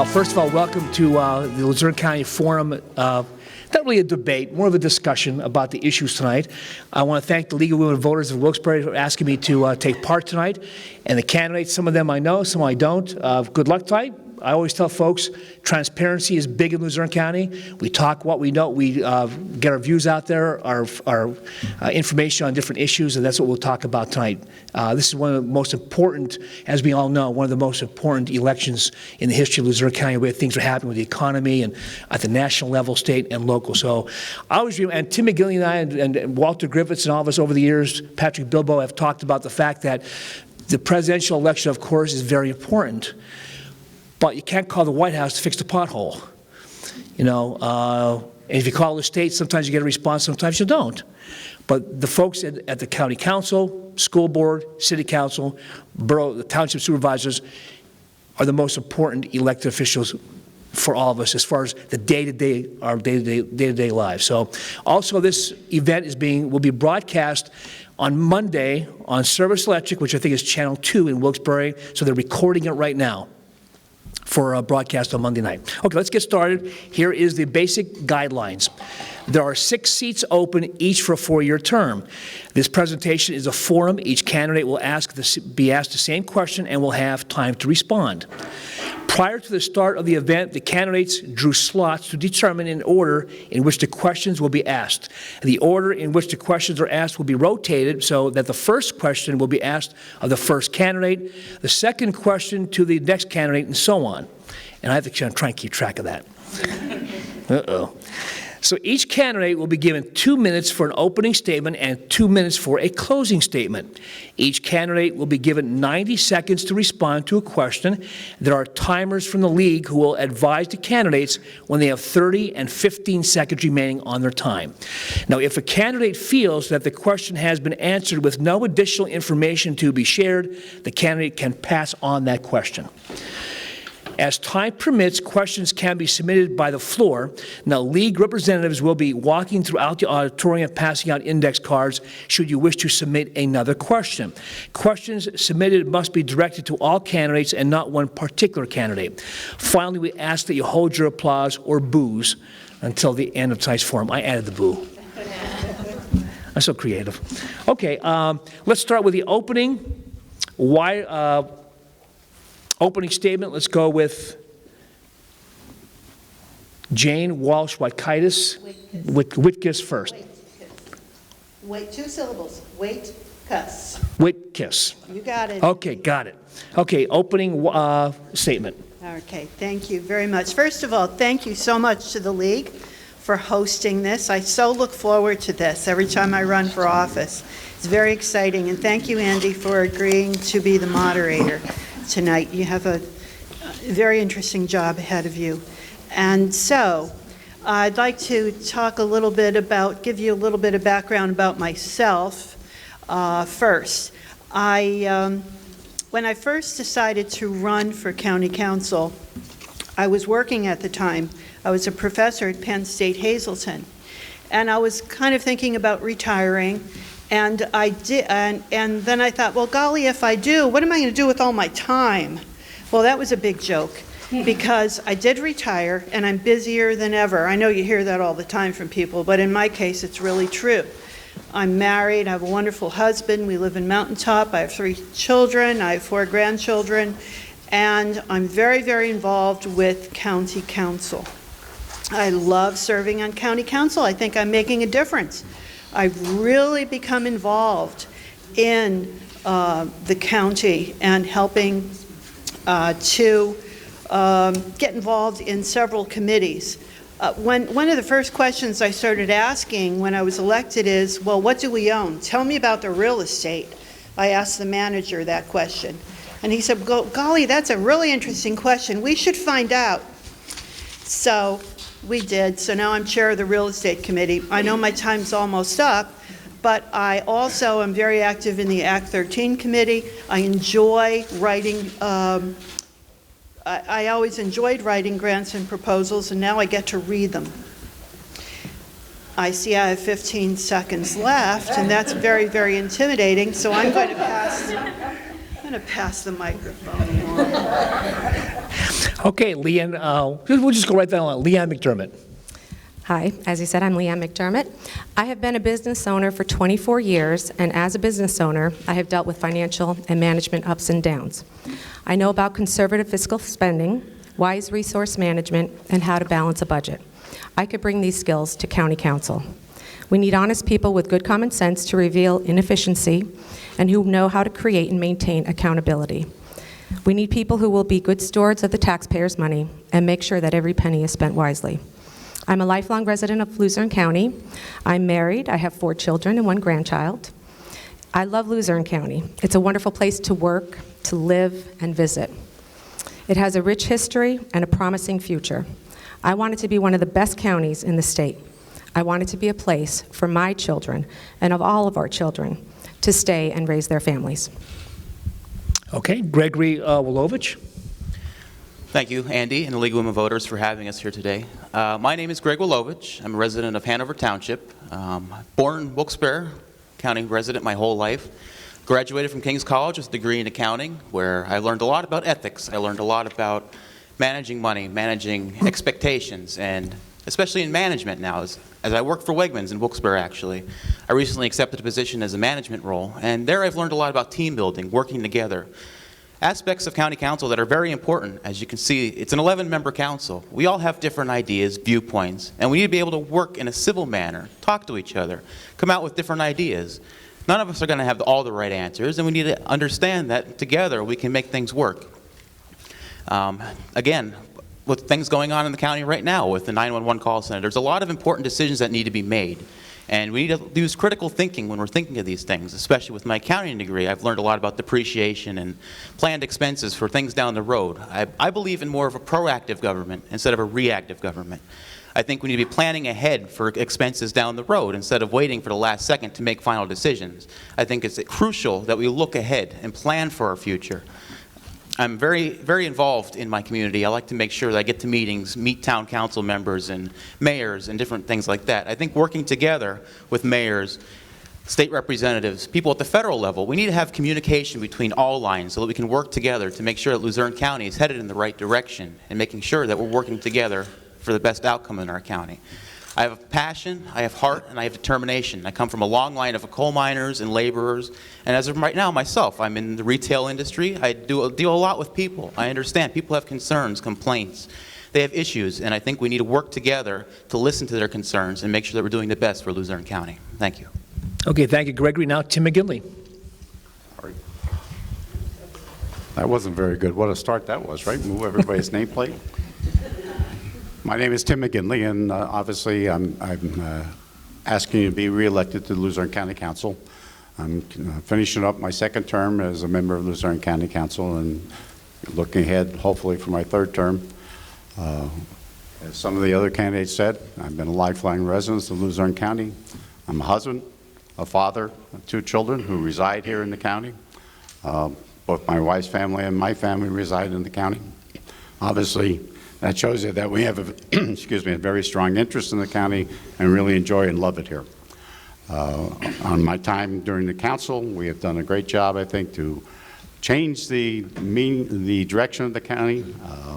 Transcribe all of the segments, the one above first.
First of all, welcome to the Luzerne County Forum. Not really a debate, more of a discussion about the issues tonight. I want to thank the League of Women Voters of Wilkes-Barre for asking me to take part tonight. And the candidates, some of them I know, some I don't. Good luck tonight. I always tell folks, transparency is big in Luzerne County. We talk what we know. We get our views out there, our information on different issues, and that's what we'll talk about tonight. This is one of the most important, as we all know, one of the most important elections in the history of Luzerne County, where things are happening with the economy and at the national level, state, and local. So I always, and Tim McGilly and I and Walter Griffiths and all of us over the years, Patrick Bilbo, have talked about the fact that the presidential election, of course, is very important. But you can't call the White House to fix the pothole. You know, and if you call the state, sometimes you get a response, sometimes you don't. But the folks at the county council, school board, city council, borough, the township supervisors are the most important elected officials for all of us as far as the day-to-day, our day-to-day lives. So also this event will be broadcast on Monday on Service Electric, which I think is Channel 2 in Wilkes-Barre, so they're recording it right now for a broadcast on Monday night. Okay, let's get started. Here is the basic guidelines. There are 6 seats open, each for a 4-year term. This presentation is a forum. Each candidate will be asked the same question and will have time to respond. Prior to the start of the event, the candidates drew slots to determine an order in which the questions will be asked. The order in which the questions are asked will be rotated so that the first question will be asked of the first candidate, the second question to the next candidate, and so on. And I have to try and keep track of that. Uh-oh. So each candidate will be given 2 minutes for an opening statement and 2 minutes for a closing statement. Each candidate will be given 90 seconds to respond to a question. There are timers from the league who will advise the candidates when they have 30 and 15 seconds remaining on their time. Now, if a candidate feels that the question has been answered with no additional information to be shared, the candidate can pass on that question. As time permits, questions can be submitted by the floor. Now, league representatives will be walking throughout the auditorium passing out index cards should you wish to submit another question. Questions submitted must be directed to all candidates and not one particular candidate. Finally, we ask that you hold your applause or boos until the end of tonight's forum. I added the boo. I'm so creative. Okay, let's start with the opening. Opening statement, let's go with Jane Walsh-Whitekaitis. Whitkiss first. Wait, 2 syllables. Wait-kiss. Whitkiss. You got it. Okay, got it. Okay, opening statement. Okay, thank you very much. First of all, thank you so much to the League for hosting this. I so look forward to this every time I run for office. It's very exciting, and thank you, Andy, for agreeing to be the moderator tonight. You have a very interesting job ahead of you. And so I'd like to talk a little bit give you a little bit of background about myself first. When I first decided to run for county council, I was working at the time. I was a professor at Penn State Hazleton. And I was kind of thinking about retiring. And I did, and then I thought, well, golly, if I do, what am I going to do with all my time? Well, that was a big joke, because I did retire, and I'm busier than ever. I know you hear that all the time from people, but in my case, it's really true. I'm married, I have a wonderful husband, we live in Mountaintop, I have 3 children, I have 4 grandchildren, and I'm very, very involved with county council. I love serving on county council. I think I'm making a difference. I've really become involved in the county and helping to get involved in several committees. One of the first questions I started asking when I was elected is, well, what do we own? Tell me about the real estate. I asked the manager that question. And he said, golly, that's a really interesting question. We should find out. So we did. So now I'm chair of the real estate committee. I know my time's almost up, but I also am very active in the Act 13 committee. I enjoy writing, I always enjoyed writing grants and proposals, and now I get to read them. I see I have 15 seconds left, and that's very, very intimidating, so I'm going to pass the microphone on. Okay, Leanne, we'll just go right down. Leanne McDermott. Hi, as you said, I'm Leanne McDermott. I have been a business owner for 24 years, and as a business owner, I have dealt with financial and management ups and downs. I know about conservative fiscal spending, wise resource management, and how to balance a budget. I could bring these skills to County Council. We need honest people with good common sense to reveal inefficiency and who know how to create and maintain accountability. We need people who will be good stewards of the taxpayers' money and make sure that every penny is spent wisely. I'm a lifelong resident of Luzerne County. I'm married. I have 4 children and 1 grandchild. I love Luzerne County. It's a wonderful place to work, to live, and visit. It has a rich history and a promising future. I want it to be one of the best counties in the state. I want it to be a place for my children and of all of our children to stay and raise their families. Okay, Gregory Wolovich. Thank you, Andy, and the League of Women Voters for having us here today. My name is Greg Wolovich. I'm a resident of Hanover Township. Born in Wilkes-Barre County resident my whole life. Graduated from King's College with a degree in accounting, where I learned a lot about ethics. I learned a lot about managing money, managing expectations, and especially in management now. As I work for Wegmans in Wilkes-Barre, actually, I recently accepted a position as a management role, and there I've learned a lot about team building, working together. Aspects of county council that are very important. As you can see, it's an 11-member council. We all have different ideas, viewpoints, and we need to be able to work in a civil manner, talk to each other, come out with different ideas. None of us are going to have all the right answers, and we need to understand that together we can make things work. Again, with things going on in the county right now with the 911 call center, there's a lot of important decisions that need to be made. And we need to use critical thinking when we're thinking of these things, especially with my accounting degree. I've learned a lot about depreciation and planned expenses for things down the road. I believe in more of a proactive government instead of a reactive government. I think we need to be planning ahead for expenses down the road instead of waiting for the last second to make final decisions. I think it's crucial that we look ahead and plan for our future. I'm very, very involved in my community. I like to make sure that I get to meetings, meet town council members and mayors and different things like that. I think working together with mayors, state representatives, people at the federal level, we need to have communication between all lines so that we can work together to make sure that Luzerne County is headed in the right direction and making sure that we're working together for the best outcome in our county. I have a passion, I have heart, and I have determination. I come from a long line of coal miners and laborers, and as of right now myself, I'm in the retail industry. I deal a lot with people. I understand people have concerns, complaints. They have issues, and I think we need to work together to listen to their concerns and make sure that we're doing the best for Luzerne County. Thank you. Okay, thank you, Gregory. Now, Tim McGinley. That wasn't very good. What a start that was, right? Move everybody's nameplate. My name is Tim McGinley, and obviously I'm asking you to be reelected to the Luzerne County Council. I'm finishing up my 2nd term as a member of Luzerne County Council and looking ahead, hopefully, for my 3rd term. As some of the other candidates said, I've been a lifelong resident of Luzerne County. I'm a husband, a father of 2 children who reside here in the county. Both my wife's family and my family reside in the county. Obviously, that shows you that we have a, excuse me, a very strong interest in the county and really enjoy and love it here. On my time during the council, we have done a great job, I think, to change the direction of the county.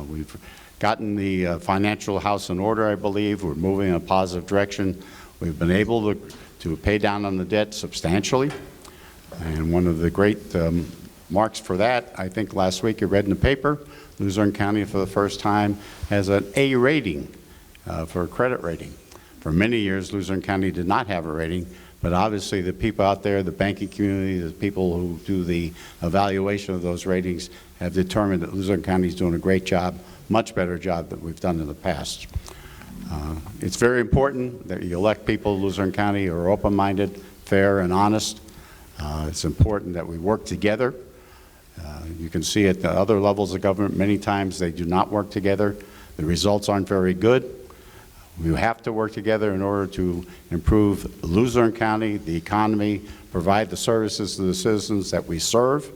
We've gotten the financial house in order, I believe. We're moving in a positive direction. We've been able to pay down on the debt substantially. And one of the great marks for that, I think last week you read in the paper, Luzerne County for the first time has an A rating for a credit rating. For many years, Luzerne County did not have a rating, but obviously the people out there, the banking community, the people who do the evaluation of those ratings have determined that Luzerne County is doing a great job, much better job than we've done in the past. It's very important that you elect people in Luzerne County who are open-minded, fair, and honest. It's important that we work together. You can see at the other levels of government, many times they do not work together. The results aren't very good. We have to work together in order to improve Luzerne County, the economy, provide the services to the citizens that we serve,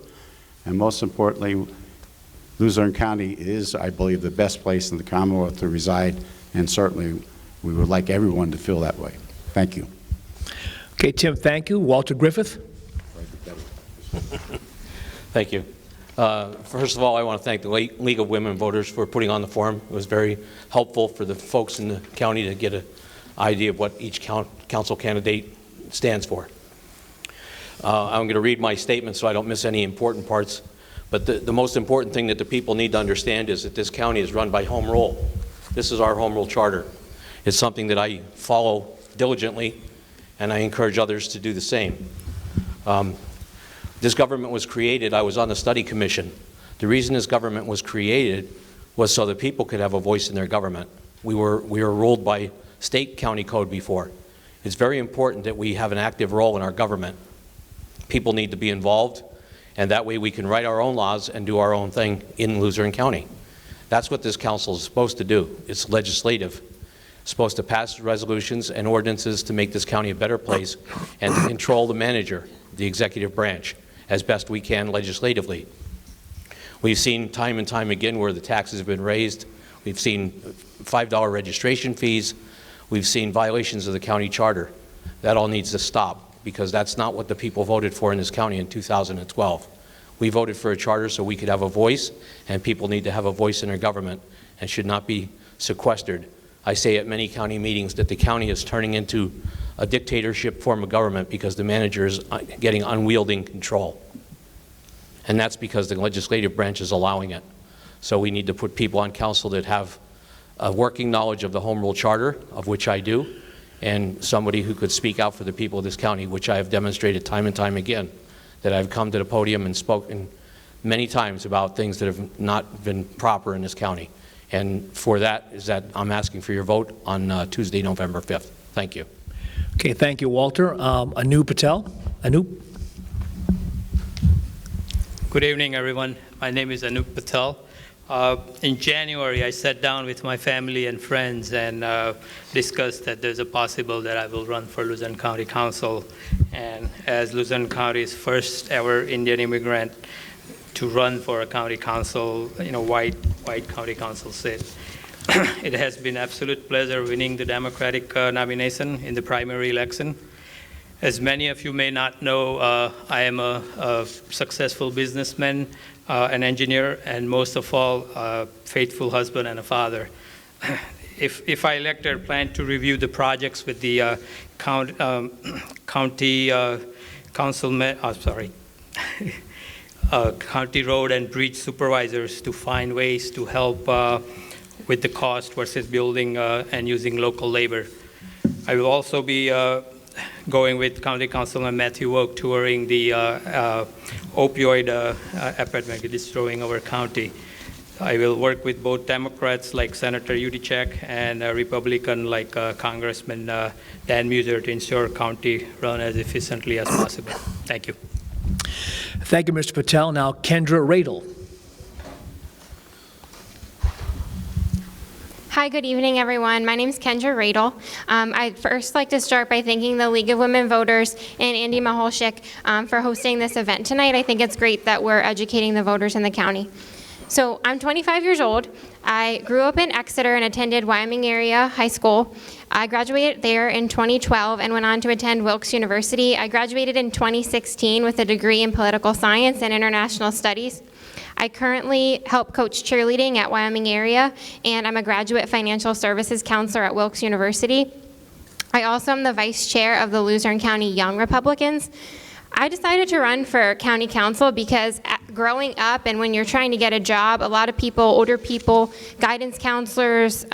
and most importantly, Luzerne County is, I believe, the best place in the Commonwealth to reside, and certainly we would like everyone to feel that way. Thank you. Okay, Tim, thank you. Walter Griffith. Thank you. First of all, I want to thank the League of Women Voters for putting on the forum. It was very helpful for the folks in the county to get an idea of what each council candidate stands for. I'm going to read my statement so I don't miss any important parts. But the most important thing that the people need to understand is that this county is run by home rule. This is our home rule charter. It's something that I follow diligently, and I encourage others to do the same. This government was created, I was on the study commission. The reason this government was created was so that people could have a voice in their government. We were ruled by state county code before. It's very important that we have an active role in our government. People need to be involved, and that way we can write our own laws and do our own thing in Luzerne County. That's what this council is supposed to do. It's legislative. It's supposed to pass resolutions and ordinances to make this county a better place and to control the manager, the executive branch, as best we can legislatively. We've seen time and time again where the taxes have been raised. We've seen $5 registration fees. We've seen violations of the county charter. That all needs to stop, because that's not what the people voted for in this county in 2012. We voted for a charter so we could have a voice, and people need to have a voice in their government and should not be sequestered. I say at many county meetings that the county is turning into a dictatorship form of government because the manager is getting unwielding control. And that's because the legislative branch is allowing it. So we need to put people on council that have a working knowledge of the Home Rule Charter, of which I do, and somebody who could speak out for the people of this county, which I have demonstrated time and time again, that I've come to the podium and spoken many times about things that have not been proper in this county. And for that is that I'm asking for your vote on Tuesday, November 5th. Thank you. Okay, thank you, Walter. Anu Patel. Anu? Good evening, everyone. My name is Anup Patel. In January, I sat down with my family and friends and discussed that there's a possible that I will run for Luzerne County Council. And as Luzerne County's first ever Indian immigrant to run for a county council, white county council seat, it has been absolute pleasure winning the Democratic nomination in the primary election. As many of you may not know, I am a successful businessman, an engineer, and most of all, a faithful husband and a father. If I elected, plan to review the projects with the county councilman, county road and bridge supervisors to find ways to help with the cost versus building and using local labor. I will also be going with County Councilman Matthew Oak, touring the opioid epidemic destroying our county. I will work with both Democrats like Senator Yudichak and Republican like Congressman Dan Muser to ensure county run as efficiently as possible. Thank you. Thank you, Mr. Patel. Now, Kendra Radel. Hi, good evening, everyone. My name is Kendra Radel. I'd first like to start by thanking the League of Women Voters and Andy Maholshik for hosting this event tonight. I think it's great that we're educating the voters in the county. So I'm 25 years old. I grew up in Exeter and attended Wyoming area high school. I graduated there in 2012 and went on to attend Wilkes University. I graduated in 2016 with a degree in political science and international studies. I currently help coach cheerleading at Wyoming area, and I'm a graduate financial services counselor at Wilkes University. I also am the vice chair of the Luzerne County Young Republicans. I decided to run for county council because growing up and when you're trying to get a job, a lot of people, older people, guidance counselors,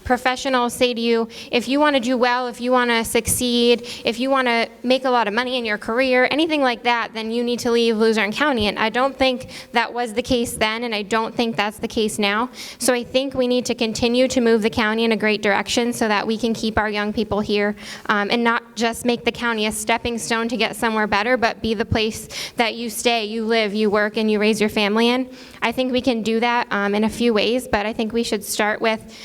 professionals say to you, if you want to do well, if you want to succeed, if you want to make a lot of money in your career, anything like that, then you need to leave Luzerne County. And I don't think that was the case then, and I don't think that's the case now. So I think we need to continue to move the county in a great direction so that we can keep our young people here and not just make the county a stepping stone to get somewhere better, but be the place that you stay, you live, you work, and you raise your family in. I think we can do that in a few ways, but I think we should start with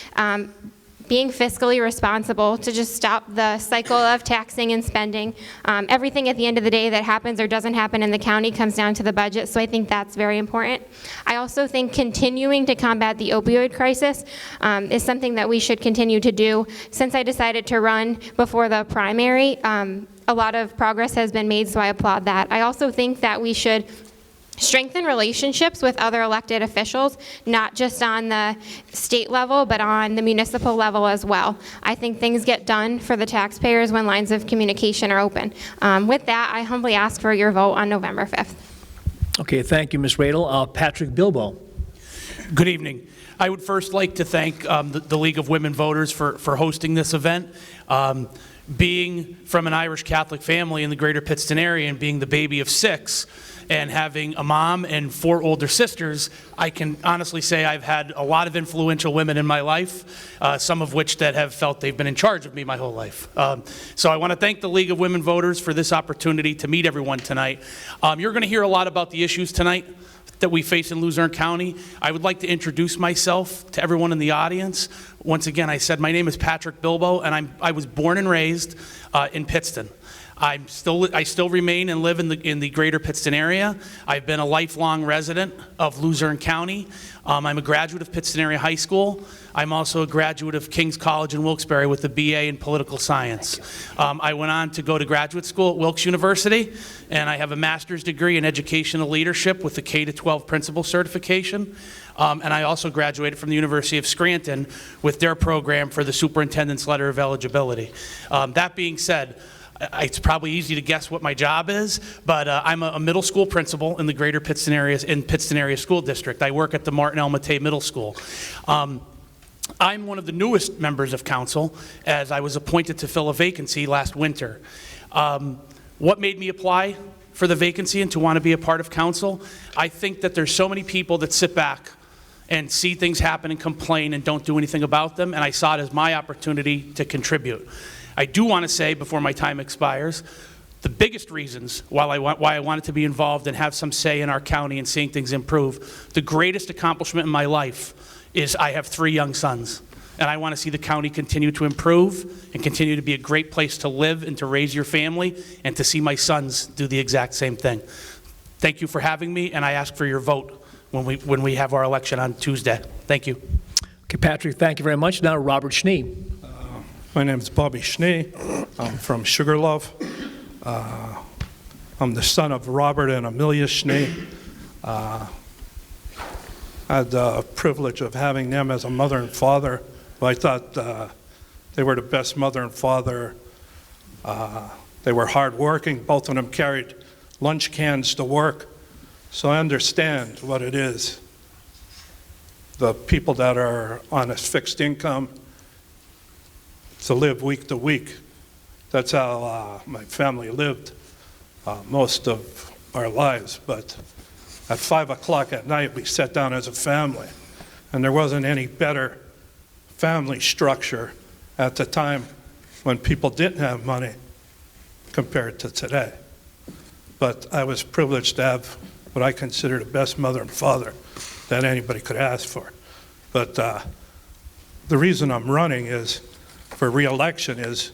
being fiscally responsible to just stop the cycle of taxing and spending. Everything at the end of the day that happens or doesn't happen in the county comes down to the budget, so I think that's very important. I also think continuing to combat the opioid crisis is something that we should continue to do. Since I decided to run before the primary, a lot of progress has been made, so I applaud that. I also think that we should strengthen relationships with other elected officials, not just on the state level, but on the municipal level as well. I think things get done for the taxpayers when lines of communication are open. With that, I humbly ask for your vote on November 5th. Okay, thank you, Ms. Radel. Patrick Bilbo. Good evening. I would first like to thank the League of Women Voters for hosting this event. Being from an Irish Catholic family in the greater Pittston area and being the baby of 6 and having a mom and 4 older sisters, I can honestly say I've had a lot of influential women in my life, some of which that have felt they've been in charge of me my whole life. So I want to thank the League of Women Voters for this opportunity to meet everyone tonight. You're going to hear a lot about the issues tonight that we face in Luzerne County. I would like to introduce myself to everyone in the audience. Once again, I said my name is Patrick Bilbo, and I was born and raised in Pittston. I still remain and live in the greater Pittston area. I've been a lifelong resident of Luzerne County. I'm a graduate of Pittston Area High School. I'm also a graduate of King's College in Wilkes-Barre with a BA in political science. I went on to go to graduate school at Wilkes University, and I have a master's degree in educational leadership with the K-12 principal certification. And I also graduated from the University of Scranton with their program for the superintendent's letter of eligibility. That being said, it's probably easy to guess what my job is, but I'm a middle school principal in the greater Pittston area school district. I work at the Martin L. Matei Middle School. I'm one of the newest members of council, as I was appointed to fill a vacancy last winter. What made me apply for the vacancy and to want to be a part of council? I think that there's so many people that sit back and see things happen and complain and don't do anything about them, and I saw it as my opportunity to contribute. I do want to say, before my time expires, the biggest reasons why I wanted to be involved and have some say in our county and seeing things improve, the greatest accomplishment in my life is I have 3 young sons. And I want to see the county continue to improve and continue to be a great place to live and to raise your family, and to see my sons do the exact same thing. Thank you for having me, and I ask for your vote when we have our election on Tuesday. Thank you. Okay, Patrick, thank you very much. Now, Robert Schnee. My name is Bobby Schnee. I'm from Sugarloaf. I'm the son of Robert and Amelia Schnee. I had the privilege of having them as a mother and father. I thought they were the best mother and father. They were hardworking. Both of them carried lunch cans to work. So I understand what it is. The people that are on a fixed income, to live week to week. That's how my family lived most of our lives. But at 5 o'clock at night, we sat down as a family, and there wasn't any better family structure at the time when people didn't have money compared to today. But I was privileged to have what I consider the best mother and father that anybody could ask for. But the reason I'm running is for re-election is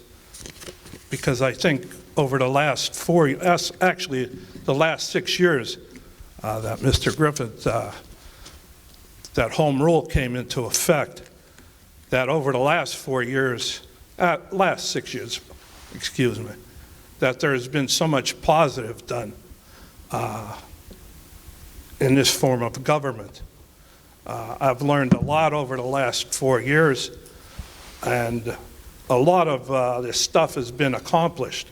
because I think over the last actually the last 6 years that Mr. Griffith, that home rule came into effect, that over the last 4 years, last 6 years, excuse me, that there has been so much positive done in this form of government. I've learned a lot over the last 4 years, and a lot of this stuff has been accomplished.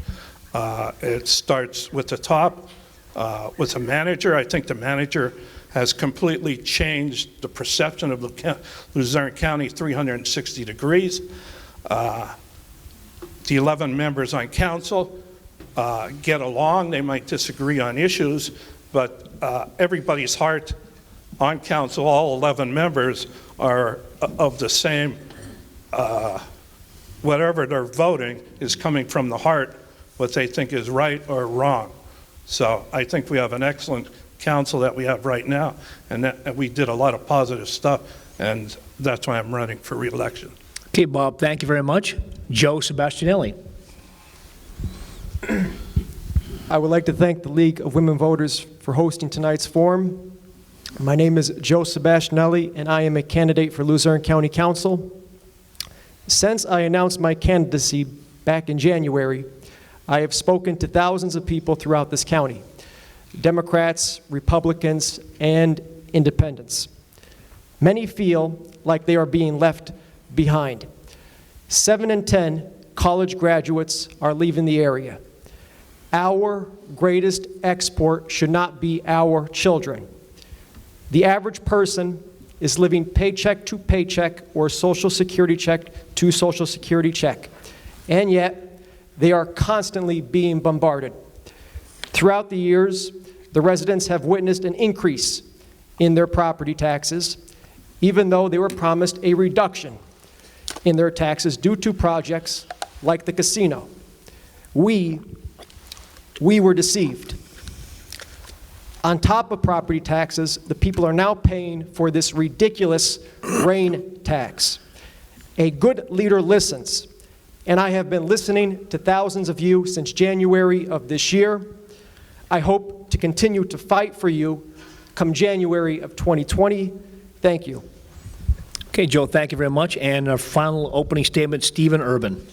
It starts with the top, with the manager. I think the manager has completely changed the perception of Luzerne County 360 degrees. The 11 members on council get along. They might disagree on issues, but everybody's heart on council, all 11 members, are of the same, whatever they're voting is coming from the heart, what they think is right or wrong. So I think we have an excellent council that we have right now, and we did a lot of positive stuff, and that's why I'm running for re-election. Okay, Bob, thank you very much. Joe Sebastianelli. I would like to thank the League of Women Voters for hosting tonight's forum. My name is Joe Sebastianelli, and I am a candidate for Luzerne County Council. Since I announced my candidacy back in January, I have spoken to thousands of people throughout this county. Democrats, Republicans, and Independents. Many feel like they are being left behind. 7 in 10 college graduates are leaving the area. Our greatest export should not be our children. The average person is living paycheck to paycheck or Social Security check to Social Security check, and yet they are constantly being bombarded. Throughout the years, the residents have witnessed an increase in their property taxes, even though they were promised a reduction in their taxes due to projects like the casino. We were deceived. On top of property taxes, the people are now paying for this ridiculous rain tax. A good leader listens, and I have been listening to thousands of you since January of this year. I hope to continue to fight for you come January of 2020. Thank you. Okay, Joe, thank you very much. And our final opening statement, Stephen Urban.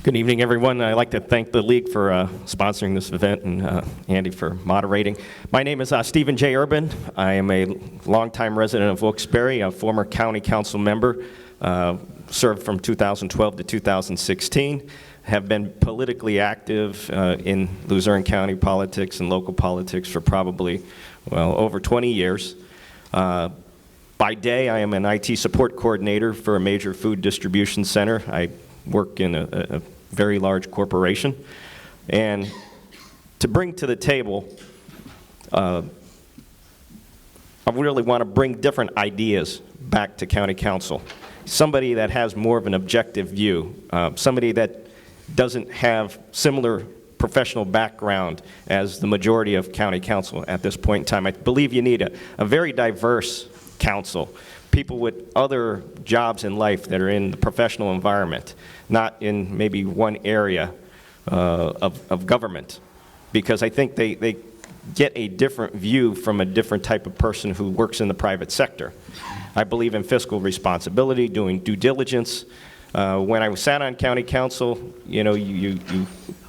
Good evening, everyone. I'd like to thank the League for sponsoring this event and Andy for moderating. My name is Stephen J. Urban. I am a longtime resident of Wilkes-Barre, a former county council member, served from 2012 to 2016, have been politically active in Luzerne County politics and local politics for probably, well, over 20 years. By day, I am an IT support coordinator for a major food distribution center. I work in a very large corporation. And to bring to the table, I really want to bring different ideas back to county council. Somebody that has more of an objective view, somebody that doesn't have similar professional background as the majority of county council at this point in time. I believe you need a very diverse council, people with other jobs in life that are in the professional environment, not in maybe one area of government, because I think they get a different view from a different type of person who works in the private sector. I believe in fiscal responsibility, doing due diligence. When I sat on county council, you know, you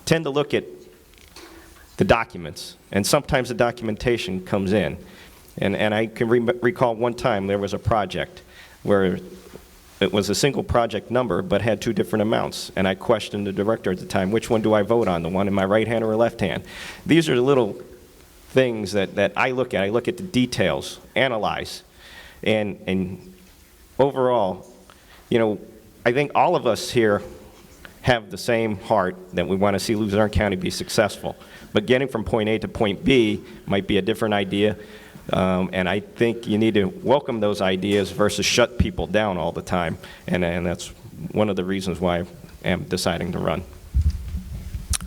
tend to look at the documents, and sometimes the documentation comes in. And I can recall one time there was a project where it was a single project number but had two different amounts. And I questioned the director at the time, which one do I vote on, the one in my right hand or left hand? These are the little things that I look at. I look at the details, analyze. And overall, you know, I think all of us here have the same heart that we want to see Luzerne County be successful. But getting from point A to point B might be a different idea. And I think you need to welcome those ideas versus shut people down all the time. And that's one of the reasons why I am deciding to run.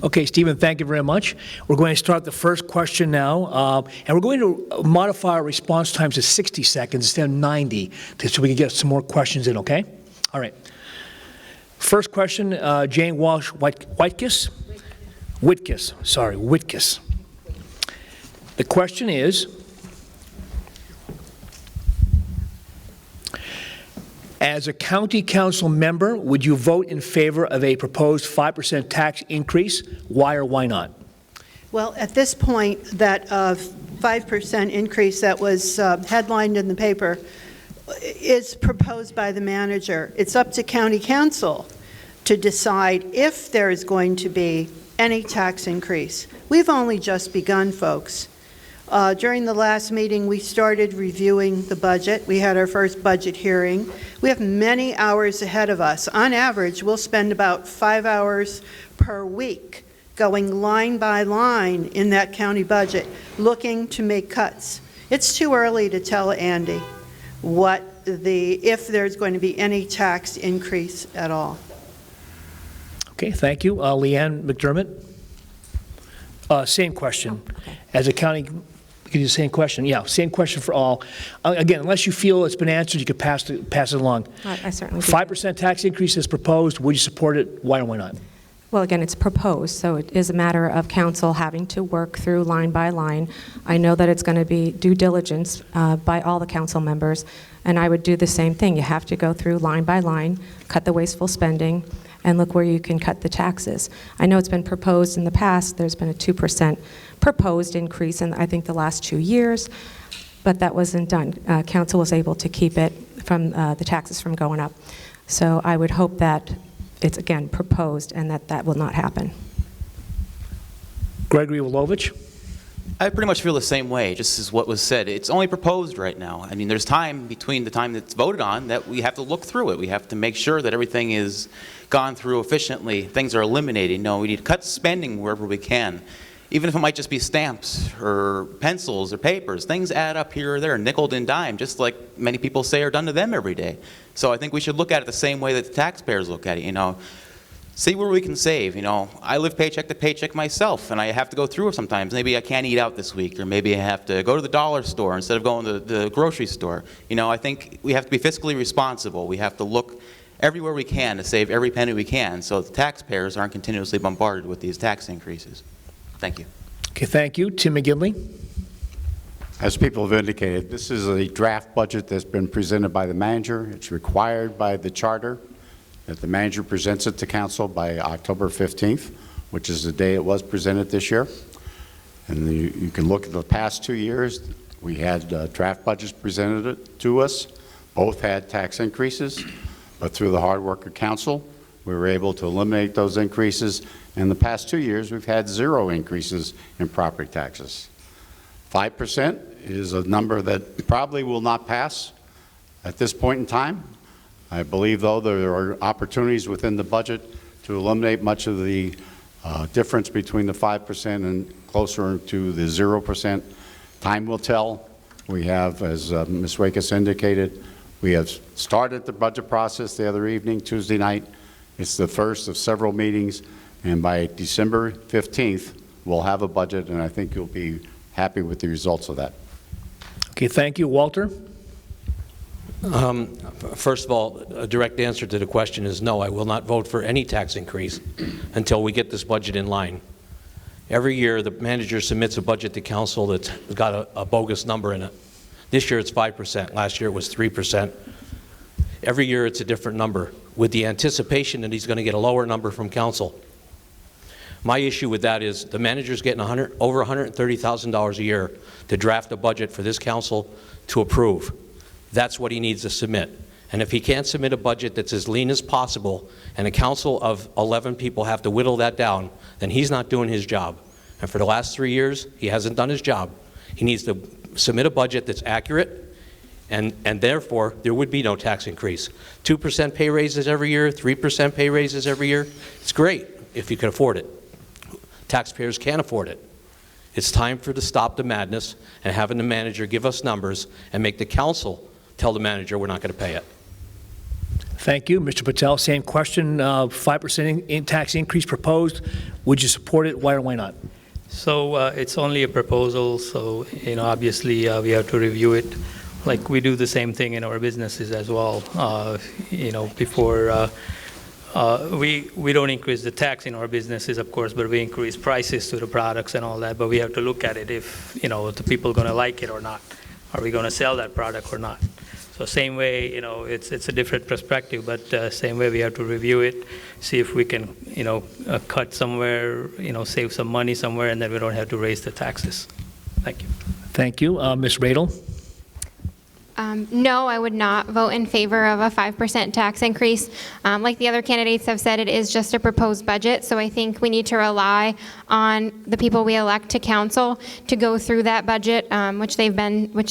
Okay, Stephen, thank you very much. We're going to start the first question now, and we're going to modify our response times to 60 seconds instead of 90, so we can get some more questions in, okay? All right. First question, Jane Walsh Whitkiss. The question is, as a county council member, would you vote in favor of a proposed 5% tax increase? Why or why not? Well, at this point, that 5% increase that was headlined in the paper is proposed by the manager. It's up to county council to decide if there is going to be any tax increase. We've only just begun, folks. During the last meeting, we started reviewing the budget. We had our first budget hearing. We have many hours ahead of us. On average, we'll spend about 5 hours per week going line by line in that county budget, looking to make cuts. It's too early to tell Andy if there's going to be any tax increase at all. Okay, thank you. Leanne McDermott? Same question. Okay. As a county, you can do the same question. Yeah, same question for all. Again, unless you feel it's been answered, you could pass it along. I certainly do. 5% tax increase is proposed. Would you support it? Why or why not? Well, again, it's proposed, so it is a matter of council having to work through line by line. I know that it's going to be due diligence by all the council members, and I would do the same thing. You have to go through line by line, cut the wasteful spending, and look where you can cut the taxes. I know it's been proposed in the past. There's been a 2% proposed increase in, I think, the last 2 years, but that wasn't done. Council was able to keep it from the taxes from going up. So I would hope that it's, again, proposed and that that will not happen. Gregory Wolovich? I pretty much feel the same way, just as what was said. It's only proposed right now. I mean, there's time between the time that's voted on that we have to look through it. We have to make sure that everything is gone through efficiently, things are eliminated. No, we need to cut spending wherever we can. Even if it might just be stamps or pencils or papers, things add up here or there, nickel and dime, just like many people say are done to them every day. So I think we should look at it the same way that the taxpayers look at it, you know. See where we can save, you know. I live paycheck to paycheck myself, and I have to go through it sometimes. Maybe I can't eat out this week, or maybe I have to go to the dollar store instead of going to the grocery store. You know, I think we have to be fiscally responsible. We have to look everywhere we can to save every penny we can so the taxpayers aren't continuously bombarded with these tax increases. Thank you. Okay, thank you. Tim McGinley? As people have indicated, this is a draft budget that's been presented by the manager. It's required by the charter that the manager presents it to council by October 15th, which is the day it was presented this year. And you can look at the past 2 years. We had draft budgets presented to us. Both had tax increases, but through the hard work of council, we were able to eliminate those increases. In the past 2 years, we've had 0 increases in property taxes. 5% is a number that probably will not pass at this point in time. I believe, though, there are opportunities within the budget to eliminate much of the difference between the 5% and closer to the 0%. Time will tell. We have, as Ms. Wakes indicated, we have started the budget process the other evening, Tuesday night. It's the first of several meetings, and by December 15th, we'll have a budget, and I think you'll be happy with the results of that. Okay, thank you. Walter? First of all, a direct answer to the question is no, I will not vote for any tax increase until we get this budget in line. Every year, the manager submits a budget to council that's got a bogus number in it. This year, it's 5%. Last year, it was 3%. Every year, it's a different number, with the anticipation that he's going to get a lower number from council. My issue with that is the manager's getting over $130,000 a year to draft a budget for this council to approve. That's what he needs to submit. And if he can't submit a budget that's as lean as possible, and a council of 11 people have to whittle that down, then he's not doing his job. And for the last 3 years, he hasn't done his job. He needs to submit a budget that's accurate, and therefore, there would be no tax increase. 2% pay raises every year, 3% pay raises every year. It's great if you can afford it. Taxpayers can't afford it. It's time to stop the madness and having the manager give us numbers and make the council tell the manager we're not going to pay it. Thank you. Mr. Patel, same question. 5% in tax increase proposed. Would you support it? Why or why not? So it's only a proposal, so you know, obviously we have to review it. Like we do the same thing in our businesses as well. You know, before we don't increase the tax in our businesses, of course, but we increase prices to the products and all that. But we have to look at it if you know the people are going to like it or not. Are we going to sell that product or not? So same way, you know, it's a different perspective, but same way we have to review it, see if we can, you know, cut somewhere, you know, save some money somewhere, and then we don't have to raise the taxes. Thank you. Thank you. Ms. Radel? No, I would not vote in favor of a 5% tax increase. Like the other candidates have said, it is just a proposed budget, so I think we need to rely on the people we elect to council to go through that budget, which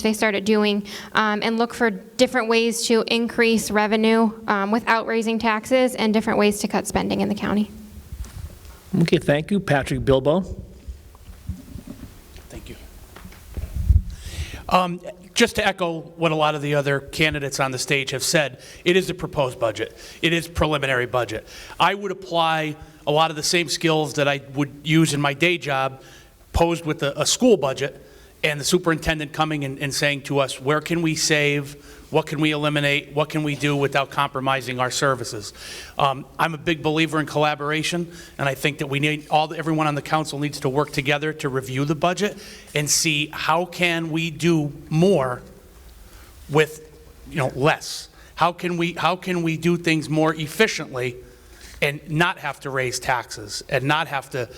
they started doing, and look for different ways to increase revenue without raising taxes and different ways to cut spending in the county. Okay, thank you. Patrick Bilbo? Thank you. Just to echo what a lot of the other candidates on the stage have said, it is a proposed budget. It is preliminary budget. I would apply a lot of the same skills that I would use in my day job posed with a school budget, and the superintendent coming and saying to us, where can we save? What can we eliminate? What can we do without compromising our services? I'm a big believer in collaboration, and I think that we need everyone on the council needs to work together to review the budget and see how can we do more with less. How can we do things more efficiently and not have to raise taxes and not have to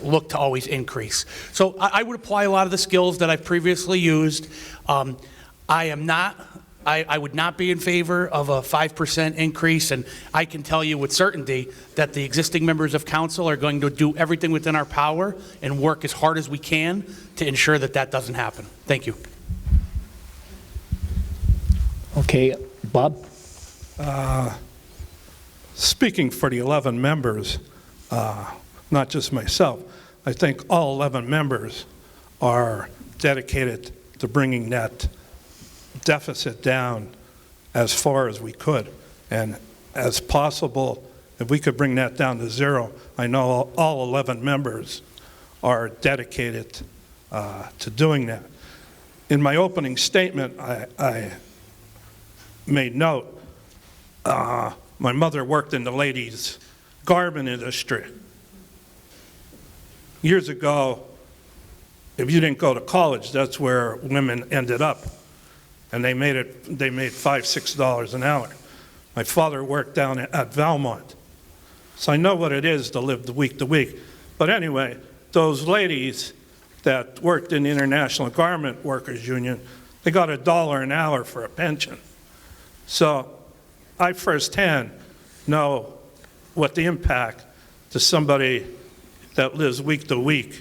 look to always increase. So I would apply a lot of the skills that I've previously used. I would not be in favor of a 5% increase, and I can tell you with certainty that the existing members of council are going to do everything within our power and work as hard as we can to ensure that that doesn't happen. Thank you. Okay, Bob? Speaking for the 11 members, not just myself, I think all 11 members are dedicated to bringing that deficit down as far as we could. And as possible, if we could bring that down to zero, I know all 11 members are dedicated to doing that. In my opening statement, I made note, my mother worked in the ladies' garment industry. Years ago, if you didn't go to college, that's where women ended up. And they made $5, $6 an hour. My father worked down at Valmont. So I know what it is to live week to week. But anyway, those ladies that worked in the International Garment Workers Union, they got $1 an hour for a pension. So I firsthand know what the impact to somebody that lives week to week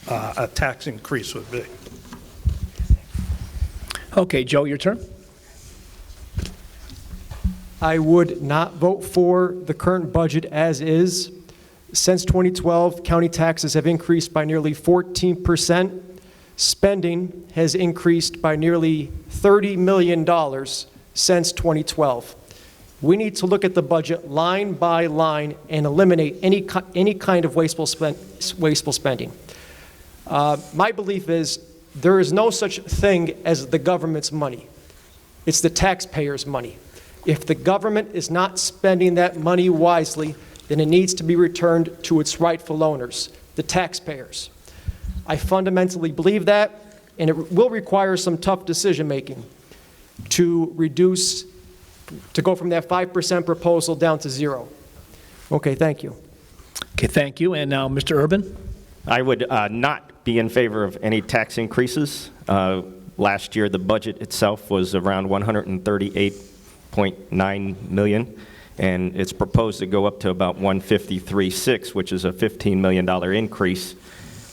a tax increase would be. Okay, Joe, your turn. I would not vote for the current budget as is. Since 2012, county taxes have increased by nearly 14%. Spending has increased by nearly $30 million since 2012. We need to look at the budget line by line and eliminate any kind of wasteful spending. My belief is there is no such thing as the government's money. It's the taxpayers' money. If the government is not spending that money wisely, then it needs to be returned to its rightful owners, the taxpayers. I fundamentally believe that, and it will require some tough decision-making to go from that 5% proposal down to zero. Okay, thank you. Okay, thank you. And now, Mr. Urban? I would not be in favor of any tax increases. Last year, the budget itself was around $138.9 million, and it's proposed to go up to about $153.6, which is a $15 million increase.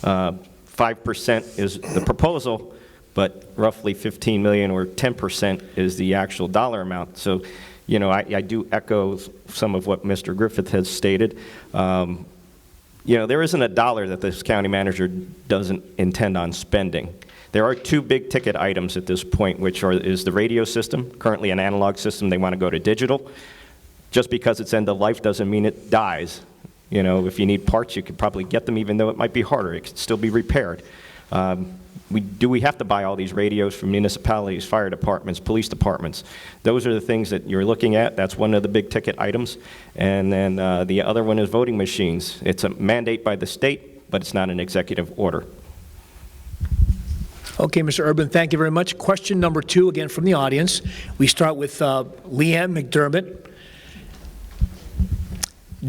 5% is the proposal, but roughly $15 million or 10% is the actual dollar amount. So, you know, I do echo some of what Mr. Griffith has stated. You know, there isn't a dollar that this county manager doesn't intend on spending. There are two big ticket items at this point, which is the radio system, currently an analog system. They want to go to digital. Just because it's end of life doesn't mean it dies. You know, if you need parts, you could probably get them, even though it might be harder. It could still be repaired. We have to buy all these radios from municipalities, fire departments, police departments. Those are the things that you're looking at. That's one of the big ticket items. And then the other one is voting machines. It's a mandate by the state, but it's not an executive order. Okay, Mr. Urban, thank you very much. Question number 2, again from the audience. We start with Leanne McDermott.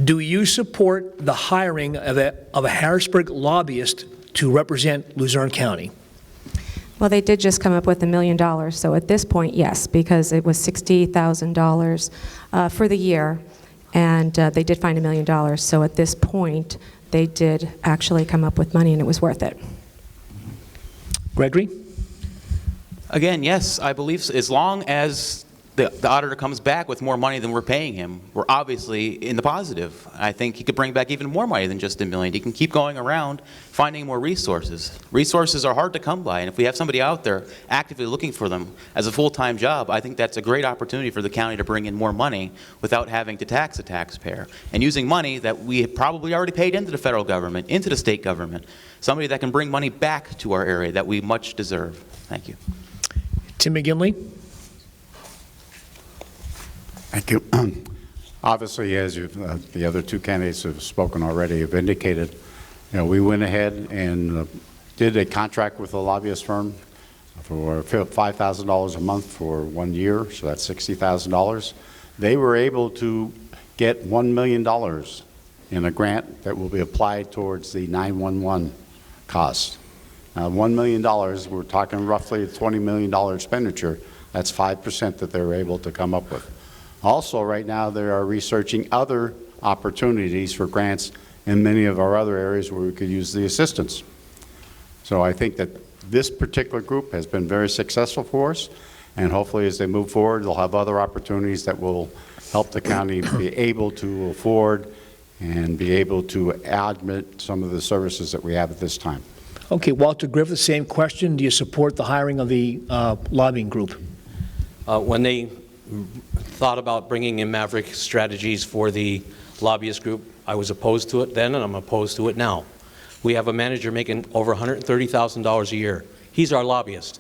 Do you support the hiring of a Harrisburg lobbyist to represent Luzerne County? Well, they did just come up with $1 million, so at this point, yes, because it was $60,000 for the year, and they did find $1 million. So at this point, they did actually come up with money, and it was worth it. Gregory? Again, yes, I believe so. As long as the auditor comes back with more money than we're paying him, we're obviously in the positive. I think he could bring back even more money than just $1 million. He can keep going around finding more resources. Resources are hard to come by, and if we have somebody out there actively looking for them as a full-time job, I think that's a great opportunity for the county to bring in more money without having to tax a taxpayer, and using money that we have probably already paid into the federal government, into the state government, somebody that can bring money back to our area that we much deserve. Thank you. Tim McGinley? Thank you. Obviously, as the other two candidates have spoken already, have indicated, you know, we went ahead and did a contract with a lobbyist firm for $5,000 a month for 1 year, so that's $60,000. They were able to get $1 million in a grant that will be applied towards the 911 costs. Now, $1 million, we're talking roughly a $20 million expenditure. That's 5% that they're able to come up with. Also, right now, they are researching other opportunities for grants in many of our other areas where we could use the assistance. So I think that this particular group has been very successful for us, and hopefully as they move forward, they'll have other opportunities that will help the county be able to afford and be able to augment some of the services that we have at this time. Okay, Walter Griffith, same question. Do you support the hiring of the lobbying group? When they thought about bringing in Maverick Strategies for the lobbyist group, I was opposed to it then, and I'm opposed to it now. We have a manager making over $130,000 a year. He's our lobbyist.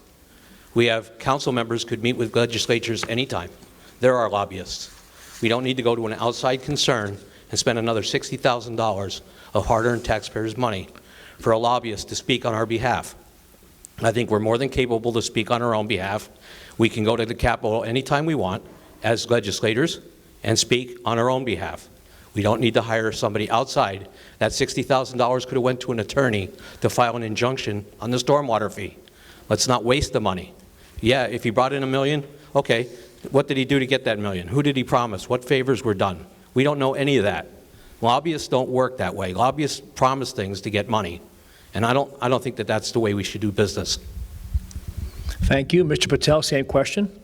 We have council members could meet with legislatures anytime. They're our lobbyists. We don't need to go to an outside concern and spend another $60,000 of hard-earned taxpayers' money for a lobbyist to speak on our behalf. I think we're more than capable to speak on our own behalf. We can go to the Capitol anytime we want as legislators and speak on our own behalf. We don't need to hire somebody outside. That $60,000 could have went to an attorney to file an injunction on the stormwater fee. Let's not waste the money. Yeah, if he brought in $1 million, okay, what did he do to get that $1 million? Who did he promise? What favors were done? We don't know any of that. Lobbyists don't work that way. Lobbyists promise things to get money. And I don't think that that's the way we should do business. Thank you. Mr. Patel, same question.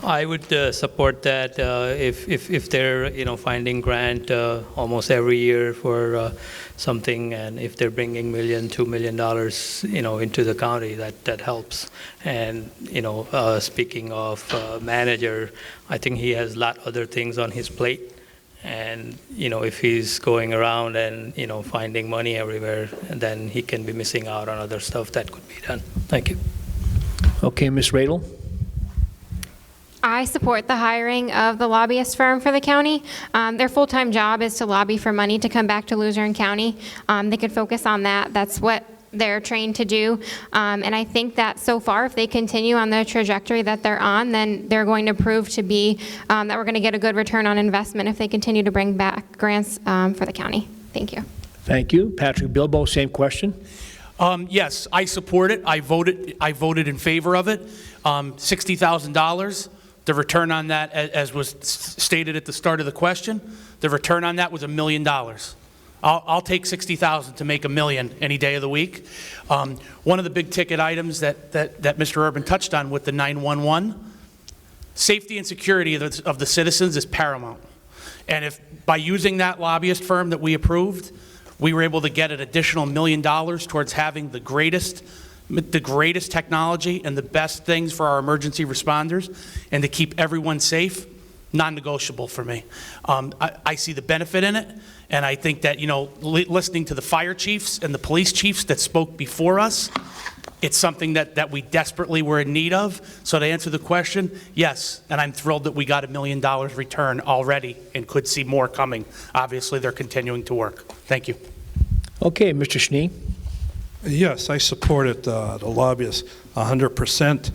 I would support that if they're finding grant almost every year for something, and if they're bringing $1 million, $2 million into the county, that helps. And speaking of manager, I think he has a lot other things on his plate. And if he's going around and finding money everywhere, then he can be missing out on other stuff that could be done. Thank you. Okay, Ms. Radel. I support the hiring of the lobbyist firm for the county. Their full-time job is to lobby for money to come back to Luzerne County. They could focus on that. That's what they're trained to do. And I think that so far, if they continue on the trajectory that they're on, then they're going to prove to be that we're going to get a good return on investment if they continue to bring back grants for the county. Thank you. Thank you. Patrick Bilbo, same question. Yes, I support it. I voted in favor of it. $60,000. The return on that, as was stated at the start of the question, the return on that was $1 million. I'll take $60,000 to make $1 million any day of the week. One of the big ticket items that Mr. Urban touched on with the 911, safety and security of the citizens is paramount. And if by using that lobbyist firm that we approved, we were able to get an additional $1 million towards having the greatest technology and the best things for our emergency responders and to keep everyone safe, non-negotiable for me. I see the benefit in it, and I think that, listening to the fire chiefs and the police chiefs that spoke before us, it's something that we desperately were in need of. So to answer the question, yes, and I'm thrilled that we got $1 million return already and could see more coming. Obviously, they're continuing to work. Thank you. Okay, Mr. Schnee. Yes, I supported the lobbyists 100%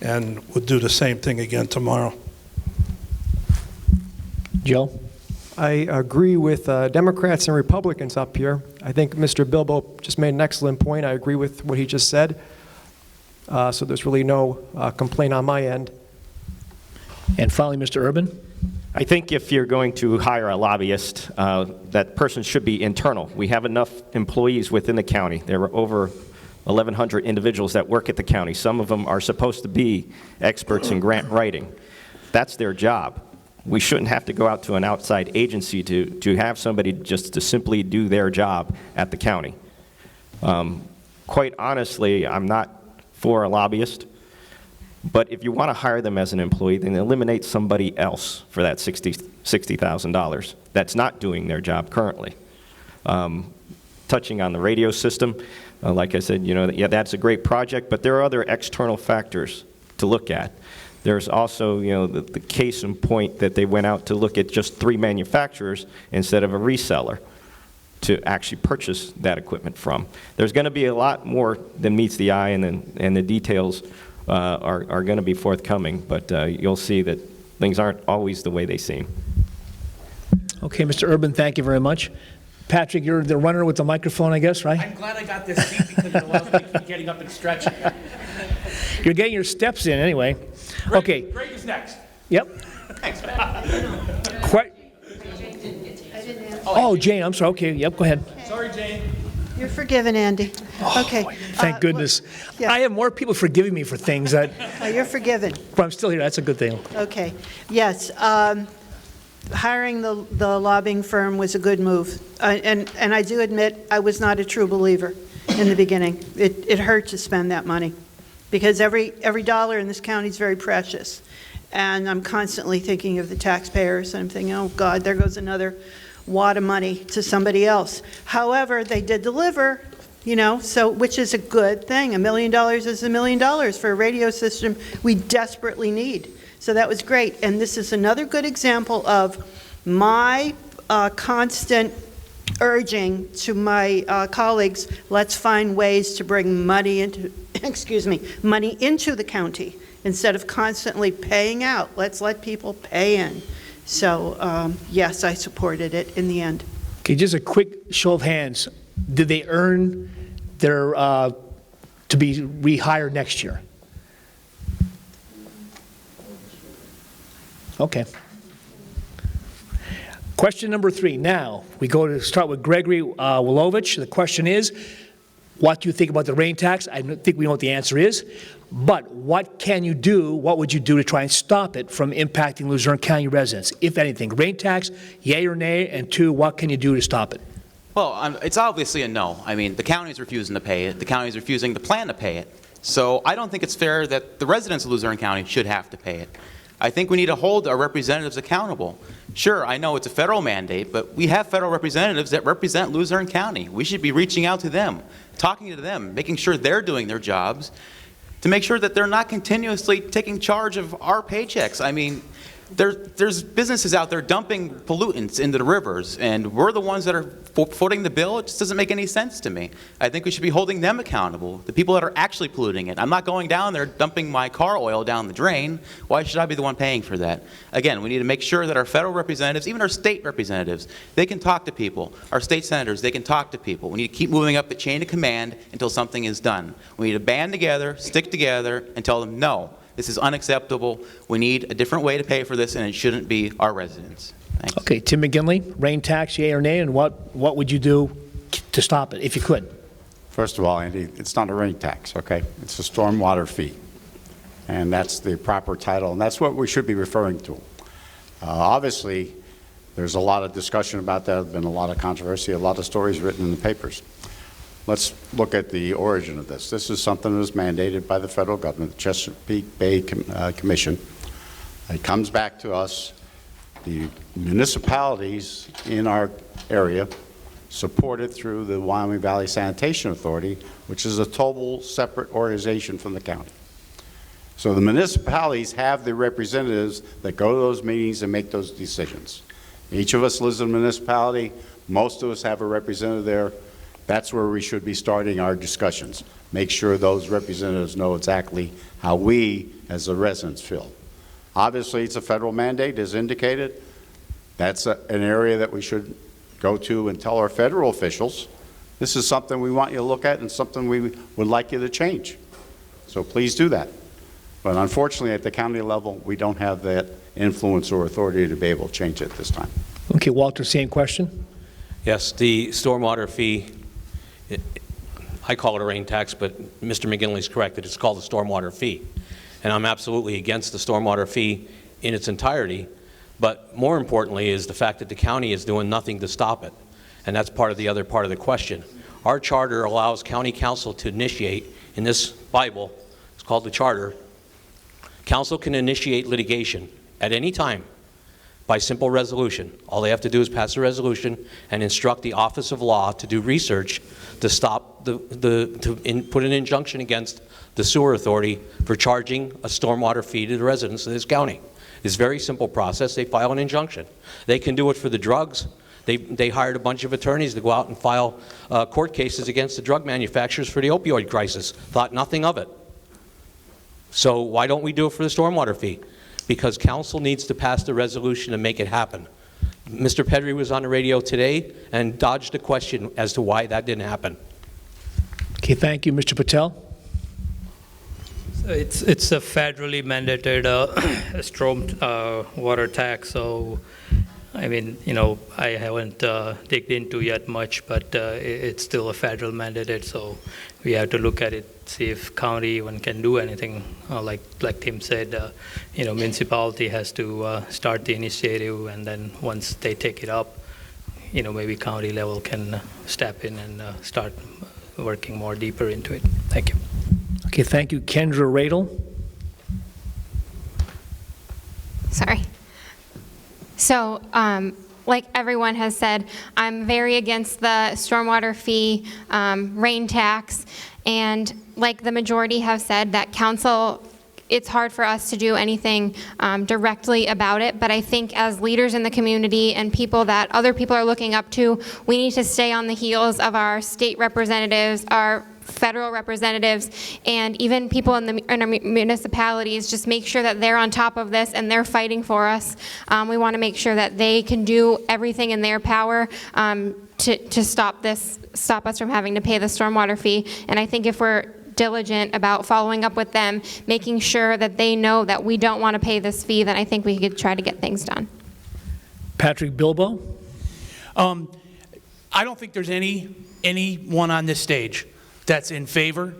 and would do the same thing again tomorrow. Joe? I agree with Democrats and Republicans up here. I think Mr. Bilbo just made an excellent point. I agree with what he just said. So there's really no complaint on my end. And finally, Mr. Urban? I think if you're going to hire a lobbyist, that person should be internal. We have enough employees within the county. There are over 1,100 individuals that work at the county. Some of them are supposed to be experts in grant writing. That's their job. We shouldn't have to go out to an outside agency to have somebody just to simply do their job at the county. Quite honestly, I'm not for a lobbyist. But if you want to hire them as an employee, then eliminate somebody else for that $60,000 that's not doing their job currently. Touching on the radio system, like I said, yeah, that's a great project, but there are other external factors to look at. There's also, the case in point that they went out to look at just 3 manufacturers instead of a reseller to actually purchase that equipment from. There's going to be a lot more than meets the eye, and the details are going to be forthcoming, but you'll see that things aren't always the way they seem. Okay, Mr. Urban, thank you very much. Patrick, you're the runner with the microphone, I guess, right? I'm glad I got this seat because it allows me to keep getting up and stretching. You're getting your steps in anyway. Okay. Greg is next. Yep. Oh, Jane, I'm sorry. Okay, yep, go ahead. Sorry, Jane. You're forgiven, Andy. Okay. Thank goodness. yeah. I have more people forgiving me for things that, You're forgiven. but I'm still here. That's a good thing. Okay. Yes. Hiring the lobbying firm was a good move. And I do admit I was not a true believer in the beginning. It hurt to spend that money because every dollar in this county is very precious. And I'm constantly thinking of the taxpayers, and I'm thinking, oh, God, there goes another wad of money to somebody else. However, they did deliver, so which is a good thing. $1 million is $1 million for a radio system we desperately need. So that was great. And this is another good example of my constant urging to my colleagues, let's find ways to bring money into, money into the county instead of constantly paying out. Let's let people pay in. So, yes, I supported it in the end. Okay, just a quick show of hands. Did they earn their, to be rehired next year? Okay. Question number 3. Now, we go to start with Gregory Wilovich. The question is, what do you think about the rain tax? I think we know what the answer is. But what can you do, what would you do to try and stop it from impacting Luzerne County residents, if anything? Rain tax, yay or nay? And 2, what can you do to stop it? Well, it's obviously a no. I mean, the county's refusing to pay it. The county's refusing to plan to pay it. So I don't think it's fair that the residents of Luzerne County should have to pay it. I think we need to hold our representatives accountable. Sure, I know it's a federal mandate, but we have federal representatives that represent Luzerne County. We should be reaching out to them, talking to them, making sure they're doing their jobs, to make sure that they're not continuously taking charge of our paychecks. I mean, there's businesses out there dumping pollutants into the rivers, and we're the ones that are footing the bill. It just doesn't make any sense to me. I think we should be holding them accountable, the people that are actually polluting it. I'm not going down there dumping my car oil down the drain. Why should I be the one paying for that? Again, we need to make sure that our federal representatives, even our state representatives, they can talk to people. Our state senators, they can talk to people. We need to keep moving up the chain of command until something is done. We need to band together, stick together, and tell them, no, this is unacceptable. We need a different way to pay for this, and it shouldn't be our residents. Thanks. Okay, Tim McGinley, rain tax, yay or nay, and what would you do to stop it, if you could? First of all, Andy, it's not a rain tax, okay? It's a stormwater fee. And that's the proper title, and that's what we should be referring to. Obviously, there's a lot of discussion about that. There's been a lot of controversy, a lot of stories written in the papers. Let's look at the origin of this. This is something that was mandated by the federal government, the Chesapeake Bay Commission. It comes back to us. The municipalities in our area support it through the Wyoming Valley Sanitation Authority, which is a total separate organization from the county. So the municipalities have the representatives that go to those meetings and make those decisions. Each of us lives in a municipality. Most of us have a representative there. That's where we should be starting our discussions. Make sure those representatives know exactly how we, as the residents, feel. Obviously, it's a federal mandate, as indicated. That's an area that we should go to and tell our federal officials, this is something we want you to look at and something we would like you to change. So please do that. But unfortunately, at the county level, we don't have that influence or authority to be able to change it this time. Okay, Walter, same question? Yes, the stormwater fee, I call it a rain tax, but Mr. McGinley's correct that it's called a stormwater fee. And I'm absolutely against the stormwater fee in its entirety, but more importantly is the fact that the county is doing nothing to stop it. And that's part of the other part of the question. Our charter allows county council to initiate, in this Bible, it's called the charter, council can initiate litigation at any time by simple resolution. All they have to do is pass a resolution and instruct the Office of Law to do research to stop put an injunction against the sewer authority for charging a stormwater fee to the residents of this county. It's a very simple process. They file an injunction. They can do it for the drugs. They hired a bunch of attorneys to go out and file court cases against the drug manufacturers for the opioid crisis. Thought nothing of it. So why don't we do it for the stormwater fee? Because council needs to pass the resolution to make it happen. Mr. Pedri was on the radio today and dodged the question as to why that didn't happen. Okay, thank you. Mr. Patel? It's a federally mandated storm water tax, so I mean, you know, I haven't digged into yet much, but it's still a federal mandated, so we have to look at it, see if county even can do anything. Like Tim said, you know, municipality has to start the initiative, and then once they take it up, you know, maybe county level can step in and start working more deeper into it. Thank you. Okay, thank you. Kendra Radel? Sorry. So, like everyone has said, I'm very against the stormwater fee, rain tax, and like the majority have said, that council, it's hard for us to do anything directly about it, but I think as leaders in the community and people that other people are looking up to, we need to stay on the heels of our state representatives, our federal representatives, and even people in our municipalities. Just make sure that they're on top of this and they're fighting for us. We want to make sure that they can do everything in their power to stop us from having to pay the stormwater fee. And I think if we're diligent about following up with them, making sure that they know that we don't want to pay this fee, then I think we could try to get things done. Patrick Bilbo? I don't think there's anyone on this stage that's in favor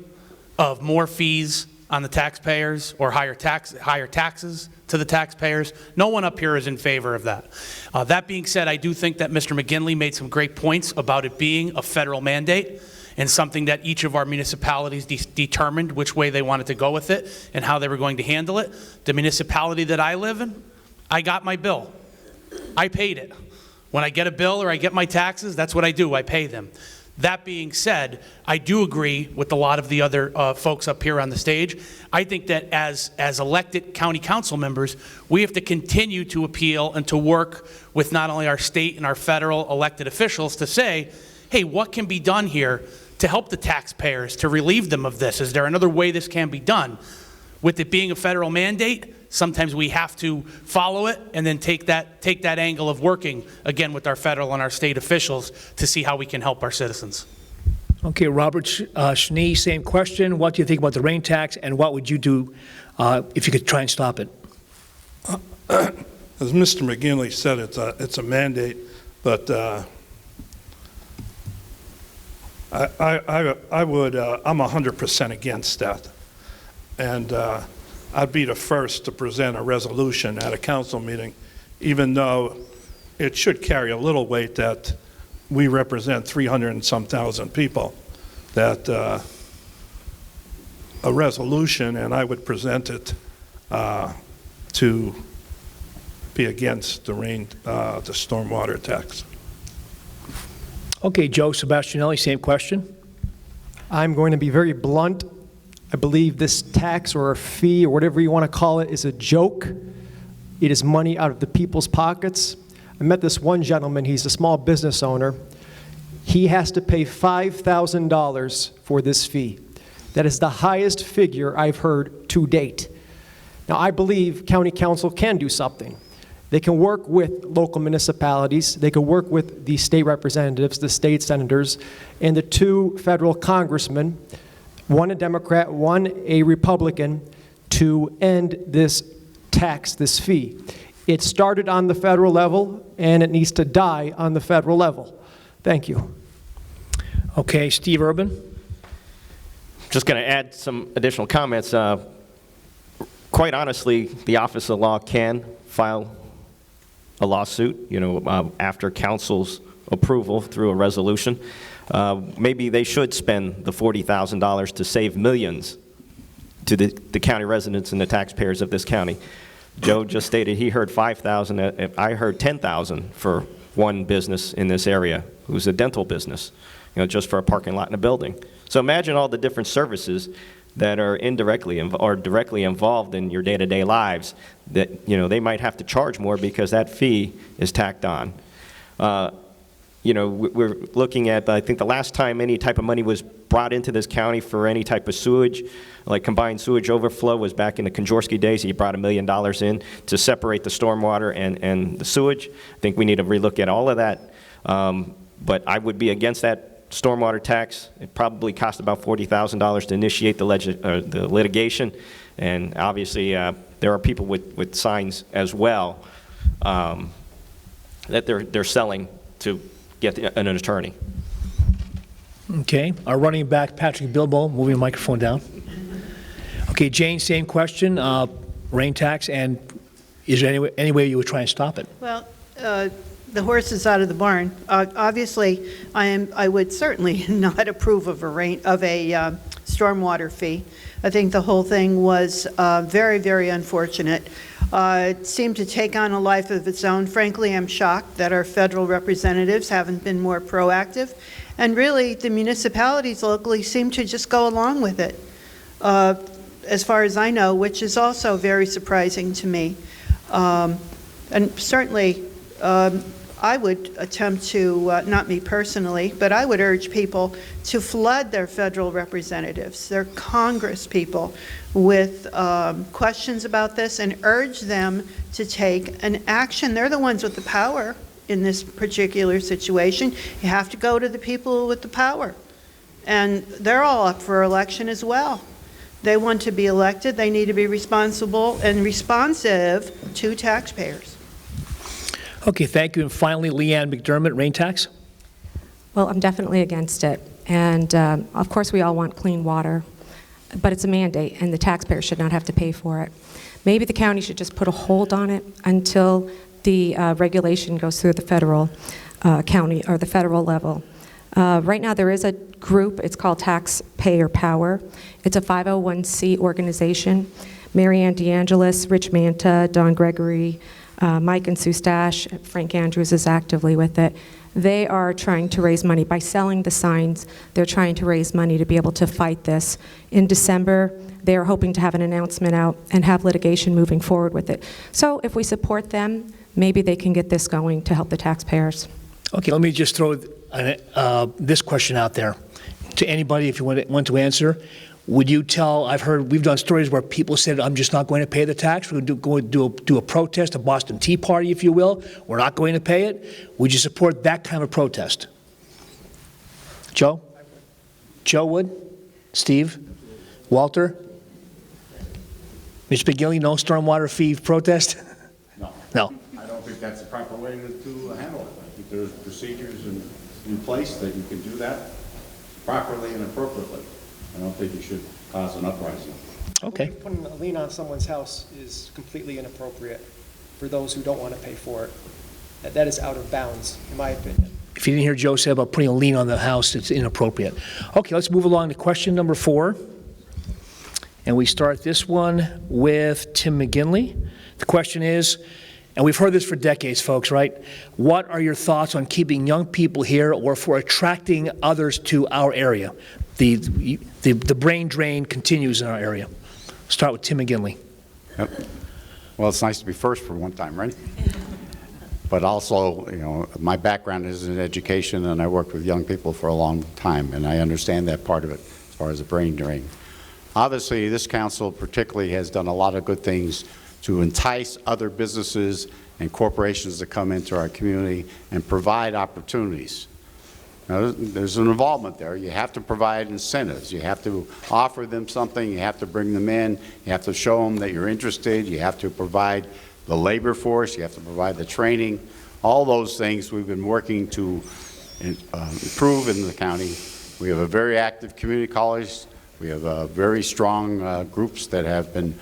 of more fees on the taxpayers or higher taxes to the taxpayers. No one up here is in favor of that. That being said, I do think that Mr. McGinley made some great points about it being a federal mandate and something that each of our municipalities determined which way they wanted to go with it and how they were going to handle it. The municipality that I live in, I got my bill. I paid it. When I get a bill or I get my taxes, that's what I do, I pay them. That being said, I do agree with a lot of the other folks up here on the stage. I think that as elected county council members, we have to continue to appeal and to work with not only our state and our federal elected officials to say, hey, what can be done here to help the taxpayers, to relieve them of this? Is there another way this can be done? With it being a federal mandate, sometimes we have to follow it and then take that angle of working, again, with our federal and our state officials to see how we can help our citizens. Okay, Robert Schnee, same question. What do you think about the rain tax, and what would you do if you could try and stop it? As Mr. McGinley said, it's a mandate, but I'm 100% against that. And I'd be the first to present a resolution at a council meeting, even though it should carry a little weight that we represent 300 and some thousand people, that a resolution, and I would present it to be against the stormwater tax. Okay, Joe Sebastianelli, same question. I'm going to be very blunt. I believe this tax or a fee or whatever you want to call it is a joke. It is money out of the people's pockets. I met this one gentleman, he's a small business owner. He has to pay $5,000 for this fee. That is the highest figure I've heard to date. Now, I believe county council can do something. They can work with local municipalities, they can work with the state representatives, the state senators, and the two federal congressmen, one a Democrat, one a Republican, to end this tax, this fee. It started on the federal level, and it needs to die on the federal level. Thank you. Okay, Steve Urban. Just going to add some additional comments. Quite honestly, the Office of Law can file a lawsuit, after council's approval through a resolution. Maybe they should spend the $40,000 to save millions to the county residents and the taxpayers of this county. Joe just stated he heard $5,000. I heard $10,000 for one business in this area, who's a dental business, just for a parking lot and a building. So imagine all the different services that are indirectly or directly involved in your day-to-day lives that, they might have to charge more because that fee is tacked on. You know, we're looking at, I think the last time any type of money was brought into this county for any type of sewage, like combined sewage overflow, was back in the Konjorsky days. He brought $1 million in to separate the stormwater and the sewage. I think we need to relook at all of that. But I would be against that stormwater tax. It probably cost about $40,000 to initiate the litigation. And obviously, there are people with signs as well that they're selling to get an attorney. Okay, our running back, Patrick Bilbo, moving the microphone down. Okay, Jane, same question, rain tax, and is there any way you would try and stop it? Well, the horse is out of the barn. Obviously, I would certainly not approve of a stormwater fee. I think the whole thing was very, very unfortunate. It seemed to take on a life of its own. Frankly, I'm shocked that our federal representatives haven't been more proactive. And really, the municipalities locally seem to just go along with it, as far as I know, which is also very surprising to me. And certainly, I would attempt to, not me personally, but I would urge people to flood their federal representatives, their Congress people, with questions about this and urge them to take an action. They're the ones with the power in this particular situation. You have to go to the people with the power. And they're all up for election as well. They want to be elected. They need to be responsible and responsive to taxpayers. Okay, thank you. And finally, Leanne McDermott, rain tax? Well, I'm definitely against it. And of course, we all want clean water, but it's a mandate, and the taxpayer should not have to pay for it. Maybe the county should just put a hold on it until the regulation goes through the federal county or the federal level. Right now, there is a group. It's called Taxpayer Power. It's a 501c organization. Mary Ann DeAngelis, Rich Manta, Don Gregory, Mike and Sue Stash, Frank Andrews is actively with it. They are trying to raise money. By selling the signs, they're trying to raise money to be able to fight this. In December, they are hoping to have an announcement out and have litigation moving forward with it. So if we support them, maybe they can get this going to help the taxpayers. Okay, let me just throw this question out there to anybody if you want to answer. Would you tell, we've done stories where people said, I'm just not going to pay the tax. We're going to do a protest, a Boston Tea Party, if you will. We're not going to pay it. Would you support that kind of protest? Joe? Joe would? Steve? Walter? Mr. McGinley, no stormwater fee protest? No. No. I don't think that's the proper way to handle it. I think there's procedures in place that you can do that properly and appropriately. I don't think you should cause an uprising. Okay. Putting a lien on someone's house is completely inappropriate for those who don't want to pay for it. That is out of bounds, in my opinion. If you didn't hear Joe say about putting a lien on the house, it's inappropriate. Okay, let's move along to question number 4. And we start this one with Tim McGinley. The question is, and we've heard this for decades, folks, right? What are your thoughts on keeping young people here or for attracting others to our area? The brain drain continues in our area. Start with Tim McGinley. Yep. Well, it's nice to be first for one time, right? But also, you know, my background is in education, and I worked with young people for a long time, and I understand that part of it as far as the brain drain. Obviously, this council particularly has done a lot of good things to entice other businesses and corporations to come into our community and provide opportunities. Now, there's an involvement there. You have to provide incentives. You have to offer them something. You have to bring them in. You have to show them that you're interested. You have to provide the labor force. You have to provide the training. All those things we've been working to improve in the county. We have a very active community college. We have very strong groups that have been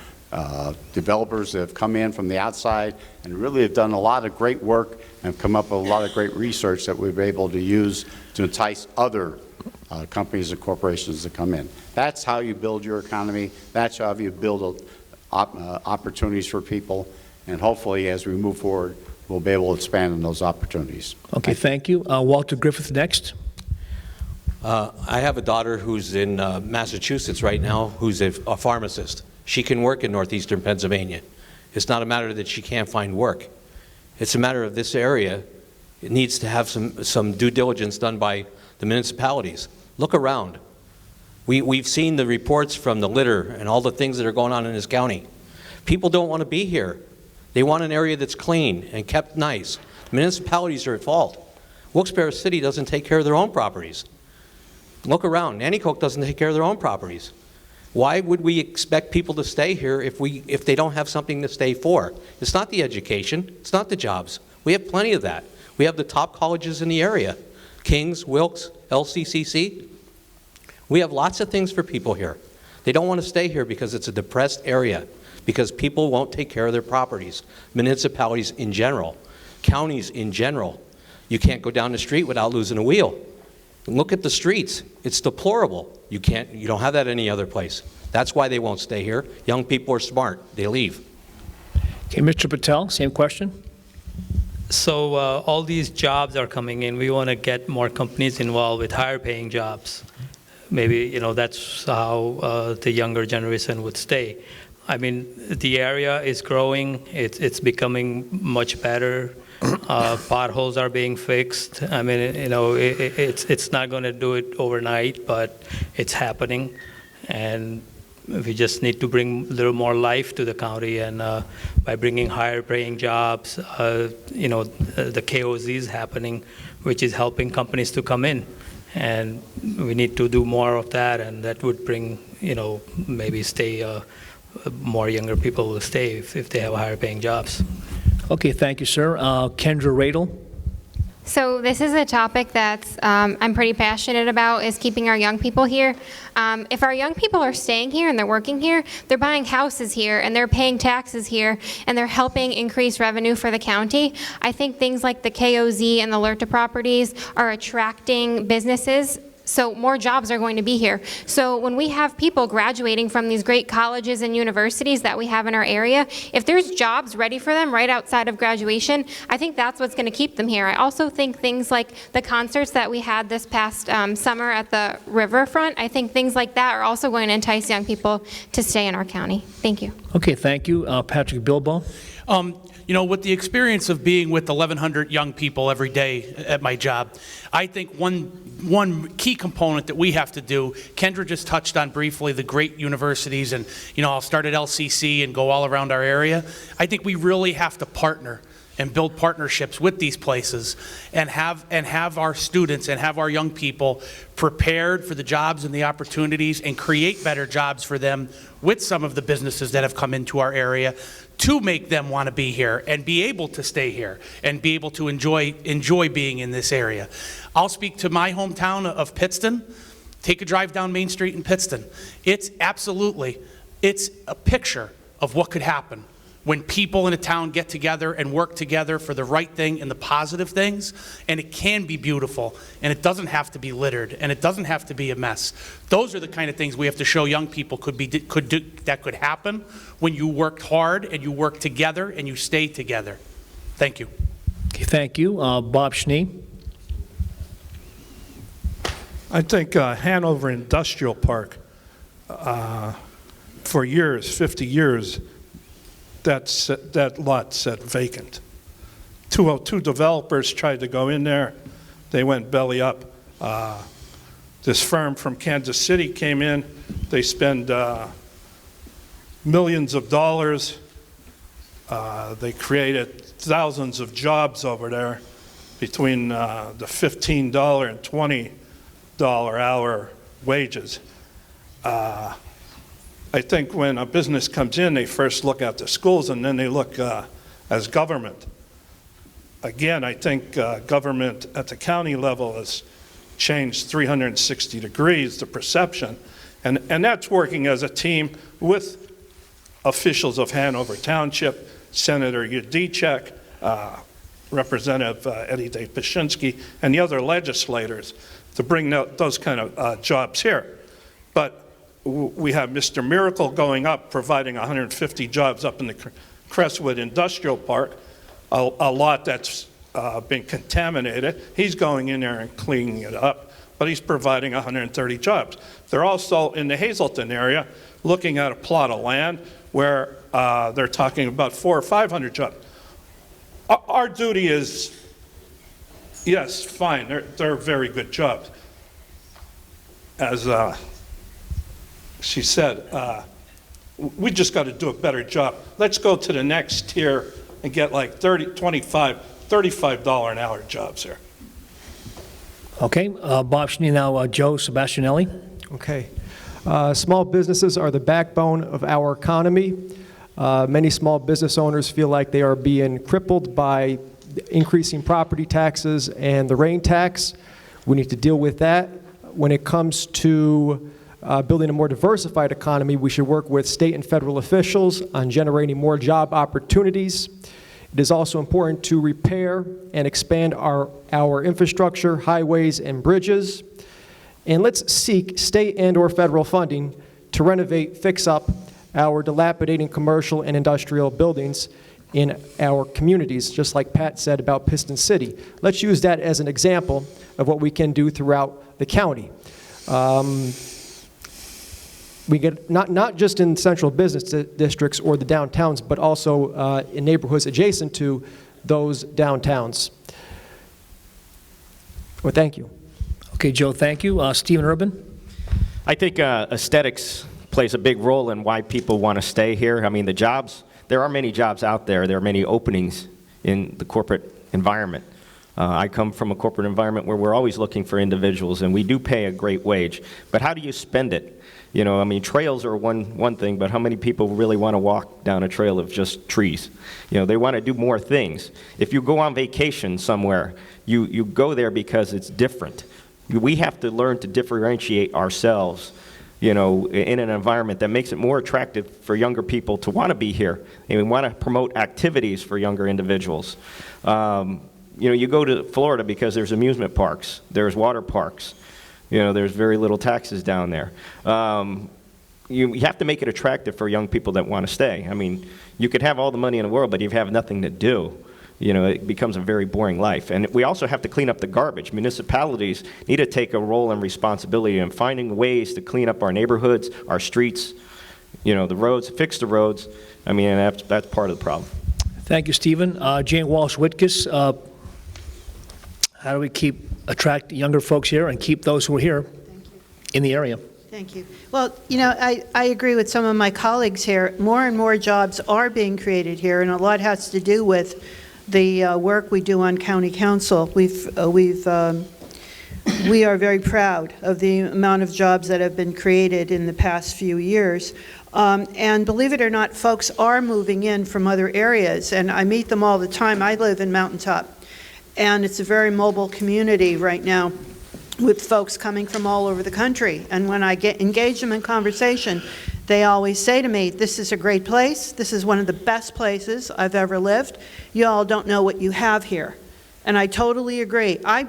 developers that have come in from the outside and really have done a lot of great work and have come up with a lot of great research that we've been able to use to entice other companies and corporations to come in. That's how you build your economy. That's how you build opportunities for people. And hopefully, as we move forward, we'll be able to expand on those opportunities. Okay, thank you. Walter Griffith next. I have a daughter who's in Massachusetts right now who's a pharmacist. She can work in northeastern Pennsylvania. It's not a matter that she can't find work. It's a matter of this area It needs to have some due diligence done by the municipalities. Look around. We've seen the reports from the litter and all the things that are going on in this county. People don't want to be here. They want an area that's clean and kept nice. Municipalities are at fault. Wilkes-Barre City doesn't take care of their own properties. Look around. Nanticoke doesn't take care of their own properties. Why would we expect people to stay here if they don't have something to stay for? It's not the education. It's not the jobs. We have plenty of that. We have the top colleges in the area. King's, Wilkes, LCCC. We have lots of things for people here. They don't want to stay here because it's a depressed area, because people won't take care of their properties. Municipalities in general, counties in general. You can't go down the street without losing a wheel. Look at the streets. It's deplorable. You don't have that any other place. That's why they won't stay here. Young people are smart. They leave. Okay, Mr. Patel, same question. So all these jobs are coming in. We want to get more companies involved with higher paying jobs. Maybe, that's how the younger generation would stay. I mean, the area is growing. It's becoming much better. Potholes are being fixed. I mean, it's not going to do it overnight, but it's happening. And we just need to bring a little more life to the county, and by bringing higher paying jobs, the KOZ is happening, which is helping companies to come in. And we need to do more of that, and that would bring, maybe more younger people will stay if they have higher paying jobs. Okay, thank you, sir. Kendra Radel. So this is a topic that I'm pretty passionate about, is keeping our young people here. If our young people are staying here and they're working here, they're buying houses here and they're paying taxes here and they're helping increase revenue for the county. I think things like the KOZ and the LERTA properties are attracting businesses, so more jobs are going to be here. So when we have people graduating from these great colleges and universities that we have in our area, if there's jobs ready for them right outside of graduation, I think that's what's going to keep them here. I also think things like the concerts that we had this past summer at the riverfront, I think things like that are also going to entice young people to stay in our county. Thank you. Okay, thank you. Patrick Bilbao. With the experience of being with 1,100 young people every day at my job, I think one key component that we have to do, Kendra just touched on briefly the great universities, and I'll start at LCC and go all around our area. I think we really have to partner and build partnerships with these places, and have our students and have our young people prepared for the jobs and the opportunities, and create better jobs for them with some of the businesses that have come into our area, to make them want to be here and be able to stay here and be able to enjoy being in this area. I'll speak to my hometown of Pittston. Take a drive down Main Street in Pittston. It's a picture of what could happen when people in a town get together and work together for the right thing and the positive things, and it can be beautiful, and it doesn't have to be littered, and it doesn't have to be a mess. Those are the kind of things we have to show young people that could happen when you work hard and you work together and you stay together. Thank you. Okay, thank you. Bob Schnee. I think Hanover Industrial Park, for years, 50 years, that lot sat vacant. Two developers tried to go in there. They went belly up. This firm from Kansas City came in. They spend millions of dollars. They created thousands of jobs over there between the $15 and $20 hour wages. I think when a business comes in, they first look at the schools, and then they look as government. Again, I think government at the county level has changed 360 degrees, the perception, and that's working as a team with officials of Hanover Township, Senator Yudichak, Representative Eddie Day Pashinsky, and the other legislators to bring those kind of jobs here. But we have Mr. Miracle going up, providing 150 jobs up in the Crestwood Industrial Park, a lot that's been contaminated. He's going in there and cleaning it up, but he's providing 130 jobs. They're also in the Hazleton area looking at a plot of land where they're talking about 400 or 500 jobs. Our duty is Yes, fine, they're very good jobs. As she said, we just got to do a better job. Let's go to the next tier and get like $35 an hour jobs here. Okay, Bob Schnee, now Joe Sebastianelli. Okay. Small businesses are the backbone of our economy. Many small business owners feel like they are being crippled by increasing property taxes and the rain tax. We need to deal with that. When it comes to building a more diversified economy, we should work with state and federal officials on generating more job opportunities. It is also important to repair and expand our infrastructure, highways, and bridges. And let's seek state and/or federal funding to renovate, fix up our dilapidating commercial and industrial buildings in our communities, just like Pat said about Piston City. Let's use that as an example of what we can do throughout the county. We get not just in central business districts or the downtowns, but also in neighborhoods adjacent to those downtowns. Well, thank you. Okay, Joe, thank you. Stephen Urban? I think aesthetics plays a big role in why people want to stay here. I mean, the jobs, there are many jobs out there. There are many openings in the corporate environment. I come from a corporate environment where we're always looking for individuals, and we do pay a great wage. But how do you spend it? You know, I mean, trails are one thing, but how many people really want to walk down a trail of just trees? You know, they want to do more things. If you go on vacation somewhere, you go there because it's different. We have to learn to differentiate ourselves, you know, in an environment that makes it more attractive for younger people to want to be here. And we want to promote activities for younger individuals. You know, you go to Florida because there's amusement parks, there's water parks. You know, there's very little taxes down there. You have to make it attractive for young people that want to stay. I mean, you could have all the money in the world, but if you have nothing to do, you know, it becomes a very boring life. And we also have to clean up the garbage. Municipalities need to take a role and responsibility in finding ways to clean up our neighborhoods, our streets, you know, the roads, fix the roads. I mean, and that's part of the problem. Thank you, Stephen. Jane Walsh-Whitkus, how do we attract younger folks here and keep those who are here in the area? Thank you. Well, you know, I agree with some of my colleagues here. More and more jobs are being created here, and a lot has to do with the work we do on county council. We are very proud of the amount of jobs that have been created in the past few years. And believe it or not, folks are moving in from other areas, and I meet them all the time. I live in Mountaintop, and it's a very mobile community right now with folks coming from all over the country. And when I engage them in conversation, they always say to me, this is a great place. This is one of the best places I've ever lived. You all don't know what you have here. And I totally agree. I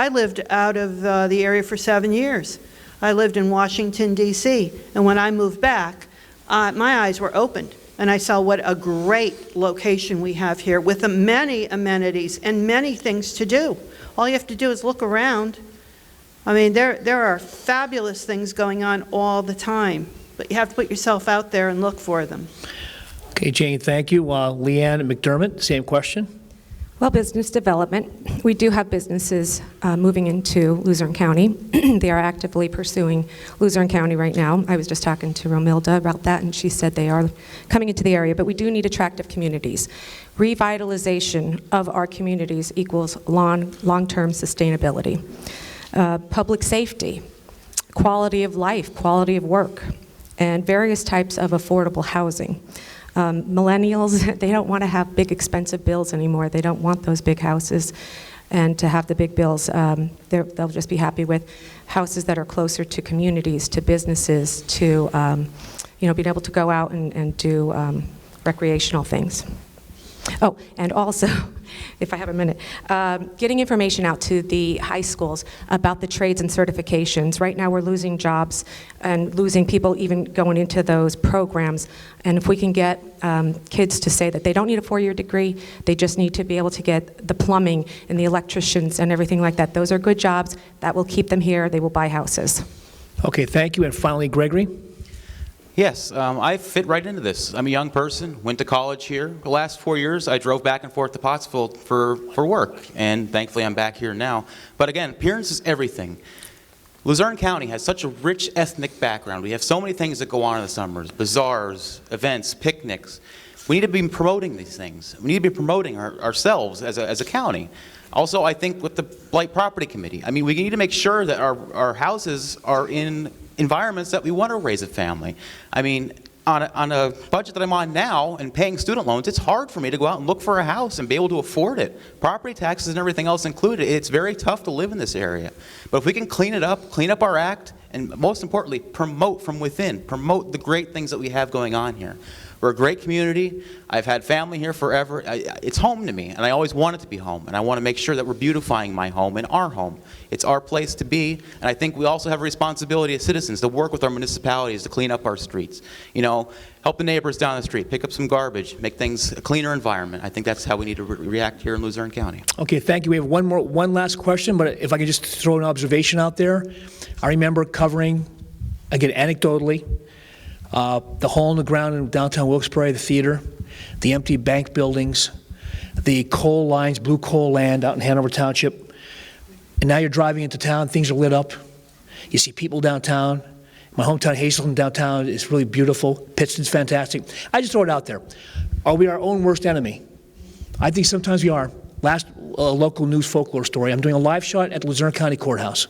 lived out of the area for 7 years. I lived in Washington, D.C., and when I moved back, my eyes were opened. And I saw what a great location we have here with many amenities and many things to do. All you have to do is look around. I mean, there are fabulous things going on all the time, but you have to put yourself out there and look for them. Okay, Jane, thank you. Leanne McDermott, same question. Well, business development. We do have businesses moving into Luzerne County. They are actively pursuing Luzerne County right now. I was just talking to Romilda about that, and she said they are coming into the area, but we do need attractive communities. Revitalization of our communities equals long-term sustainability. Public safety, quality of life, quality of work, and various types of affordable housing. Millennials, they don't want to have big expensive bills anymore. They don't want those big houses and to have the big bills. They'll just be happy with houses that are closer to communities, to businesses, to being able to go out and do recreational things. Oh, and also, if I have a minute, getting information out to the high schools about the trades and certifications. Right now we're losing jobs and losing people even going into those programs. And if we can get kids to say that they don't need a 4-year degree, they just need to be able to get the plumbing and the electricians and everything like that. Those are good jobs. That will keep them here. They will buy houses. Okay, thank you. And finally, Gregory. Yes, I fit right into this. I'm a young person, went to college here. The last 4 years, I drove back and forth to Pottsville for work, and thankfully I'm back here now. But again, appearance is everything. Luzerne County has such a rich ethnic background. We have so many things that go on in the summers, bazaars, events, picnics. We need to be promoting these things. We need to be promoting ourselves as a county. Also, I think with the Blight Property Committee, I mean, we need to make sure that our houses are in environments that we want to raise a family. I mean, on a budget that I'm on now and paying student loans, it's hard for me to go out and look for a house and be able to afford it. Property taxes and everything else included, it's very tough to live in this area. But if we can clean up our act, and most importantly, promote from within, promote the great things that we have going on here. We're a great community. I've had family here forever. It's home to me, and I always want it to be home. And I want to make sure that we're beautifying my home and our home. It's our place to be, and I think we also have a responsibility as citizens to work with our municipalities to clean up our streets. You know, help the neighbors down the street, pick up some garbage, make things a cleaner environment. I think that's how we need to react here in Luzerne County. Okay, thank you. We have one last question, but if I could just throw an observation out there. I remember covering, again, anecdotally, the hole in the ground in downtown Wilkes-Barre, the theater, the empty bank buildings, the coal lines, blue coal land out in Hanover Township. And now you're driving into town, things are lit up. You see people downtown. My hometown, Hazleton downtown, is really beautiful. Pittston's fantastic. I just throw it out there. Are we our own worst enemy? I think sometimes we are. Last local news folklore story. I'm doing a live shot at the Luzerne County Courthouse.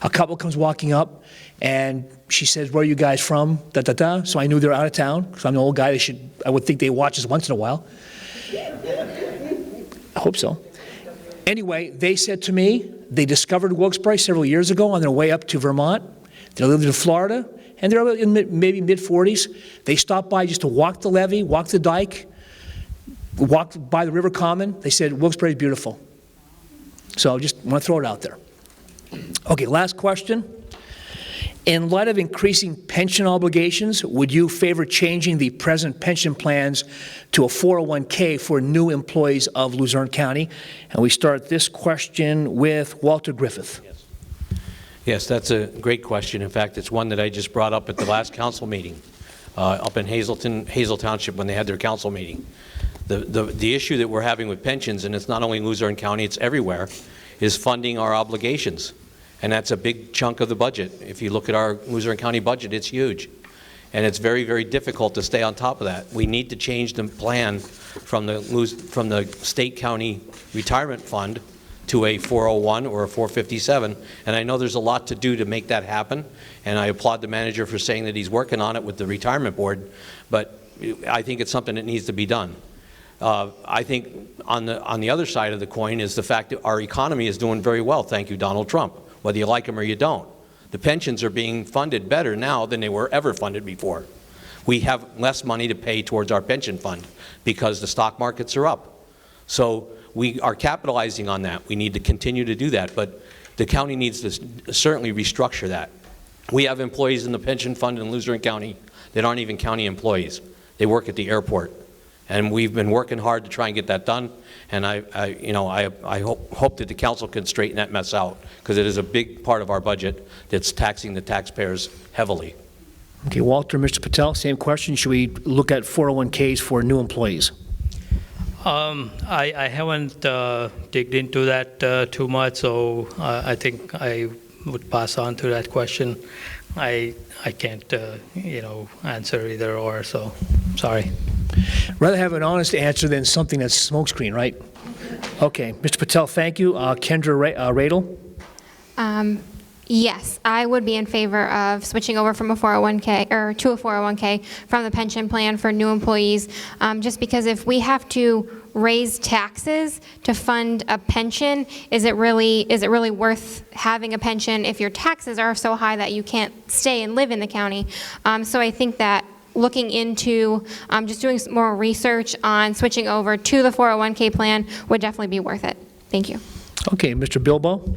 A couple comes walking up, and she says, "Where are you guys from?" Da-da-da. So I knew they're out of town, because I'm an old guy. I would think they watch us once in a while. I hope so. Anyway, they said to me, they discovered Wilkes-Barre several years ago on their way up to Vermont. They lived in Florida, and they're in maybe mid-40s. They stopped by just to walk the levee, walk the dike, walk by the River Common. They said, Wilkes-Barre is beautiful. So just want to throw it out there. Okay, last question. In light of increasing pension obligations, would you favor changing the present pension plans to a 401k for new employees of Luzerne County? And we start this question with Walter Griffith. Yes, that's a great question. In fact, it's one that I just brought up at the last council meeting up in Hazel Township when they had their council meeting. The issue that we're having with pensions, and it's not only in Luzerne County, it's everywhere, is funding our obligations. And that's a big chunk of the budget. If you look at our Luzerne County budget, it's huge. And it's very, very difficult to stay on top of that. We need to change the plan from the state county retirement fund to a 401 or a 457. And I know there's a lot to do to make that happen. And I applaud the manager for saying that he's working on it with the retirement board. But I think it's something that needs to be done. I think on the other side of the coin is the fact that our economy is doing very well, thank you, Donald Trump, whether you like him or you don't. The pensions are being funded better now than they were ever funded before. We have less money to pay towards our pension fund because the stock markets are up. So we are capitalizing on that. We need to continue to do that, but the county needs to certainly restructure that. We have employees in the pension fund in Luzerne County that aren't even county employees. They work at the airport. And we've been working hard to try and get that done. And I hope that the council can straighten that mess out, because it is a big part of our budget that's taxing the taxpayers heavily. Okay, Walter, Mr. Patel, same question. Should we look at 401ks for new employees? I haven't digged into that too much, so I think I would pass on to that question. I can't, answer either or, so sorry. Rather have an honest answer than something that's smokescreen, right? Okay, Mr. Patel, thank you. Kendra Radel? Yes, I would be in favor of switching over from a 401k or to a 401k from the pension plan for new employees, just because if we have to raise taxes to fund a pension, is it really worth having a pension if your taxes are so high that you can't stay and live in the county? So I think that looking into just doing some more research on switching over to the 401k plan would definitely be worth it. Thank you. Okay, Mr. Bilbo?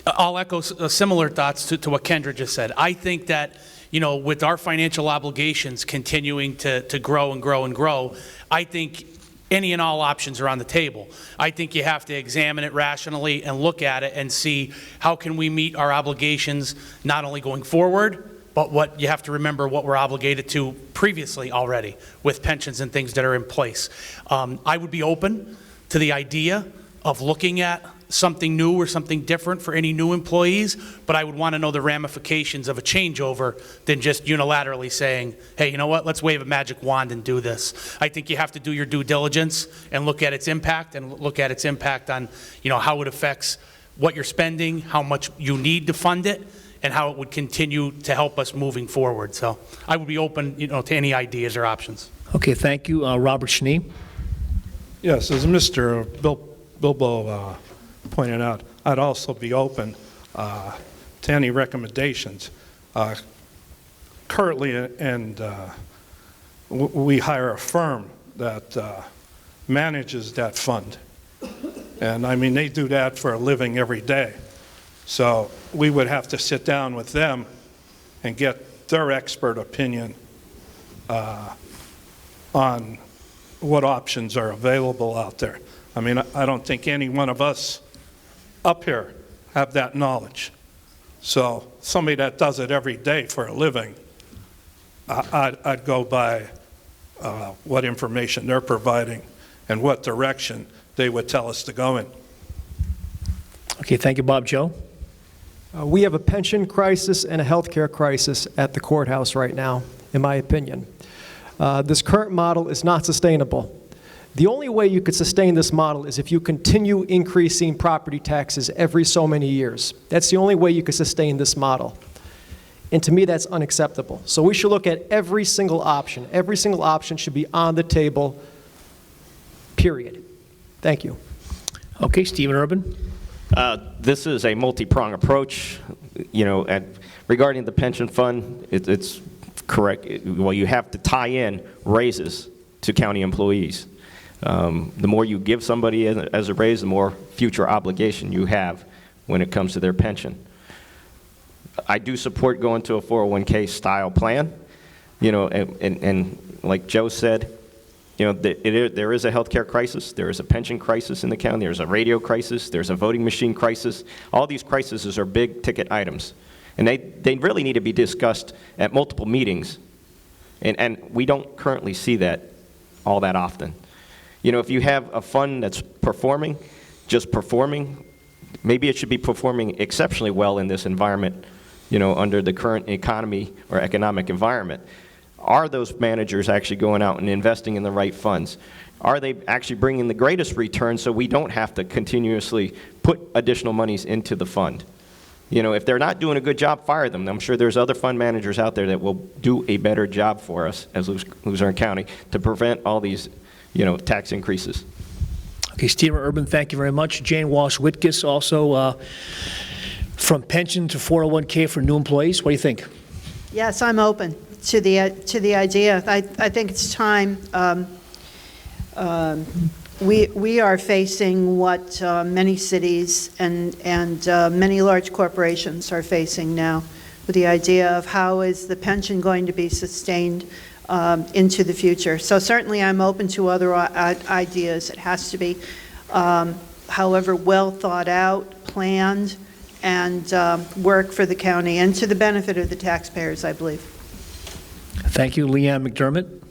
I'll echo similar thoughts to what Kendra just said. I think that, with our financial obligations continuing to grow and grow and grow, I think any and all options are on the table. I think you have to examine it rationally and look at it and see how can we meet our obligations not only going forward, but what you have to remember what we're obligated to previously already with pensions and things that are in place. I would be open to the idea of looking at something new or something different for any new employees, but I would want to know the ramifications of a changeover than just unilaterally saying, hey, you know what, let's wave a magic wand and do this. I think you have to do your due diligence and look at its impact on, how it affects what you're spending, how much you need to fund it, and how it would continue to help us moving forward. So I would be open, to any ideas or options. Okay, thank you. Robert Schnee? Yes, as Mr. Bilbo pointed out, I'd also be open to any recommendations. Currently, we hire a firm that manages that fund. And I mean, they do that for a living every day. So we would have to sit down with them and get their expert opinion on what options are available out there. I mean, I don't think any one of us up here have that knowledge. So somebody that does it every day for a living, I'd go by what information they're providing and what direction they would tell us to go in. Okay, thank you, Bob. Joe? We have a pension crisis and a health care crisis at the courthouse right now, in my opinion. This current model is not sustainable. The only way you could sustain this model is if you continue increasing property taxes every so many years. That's the only way you could sustain this model. And to me, that's unacceptable. So we should look at every single option. Every single option should be on the table, period. Thank you. Okay, Stephen Urban? This is a multi-pronged approach. Regarding the pension fund, it's correct. Well, you have to tie in raises to county employees. The more you give somebody as a raise, the more future obligation you have when it comes to their pension. I do support going to a 401k style plan, and like Joe said, there is a healthcare crisis, there is a pension crisis in the county, there's a radio crisis, there's a voting machine crisis. All these crises are big ticket items, and they really need to be discussed at multiple meetings, and we don't currently see that all that often. If you have a fund that's just performing, maybe it should be performing exceptionally well in this environment, under the current economy or economic environment. Are those managers actually going out and investing in the right funds? Are they actually bringing the greatest return so we don't have to continuously put additional monies into the fund? If they're not doing a good job, fire them. I'm sure there's other fund managers out there that will do a better job for us as Luzerne County to prevent all these tax increases. Okay, Stephen Urban, thank you very much. Jane Walsh-Wittges, also from pension to 401k for new employees. What do you think? Yes, I'm open to the idea. I think it's time. We are facing what many cities and many large corporations are facing now, with the idea of how is the pension going to be sustained into the future. So certainly I'm open to other ideas. It has to be, however, well thought out, planned, and work for the county and to the benefit of the taxpayers, I believe. Thank you. Leanne McDermott?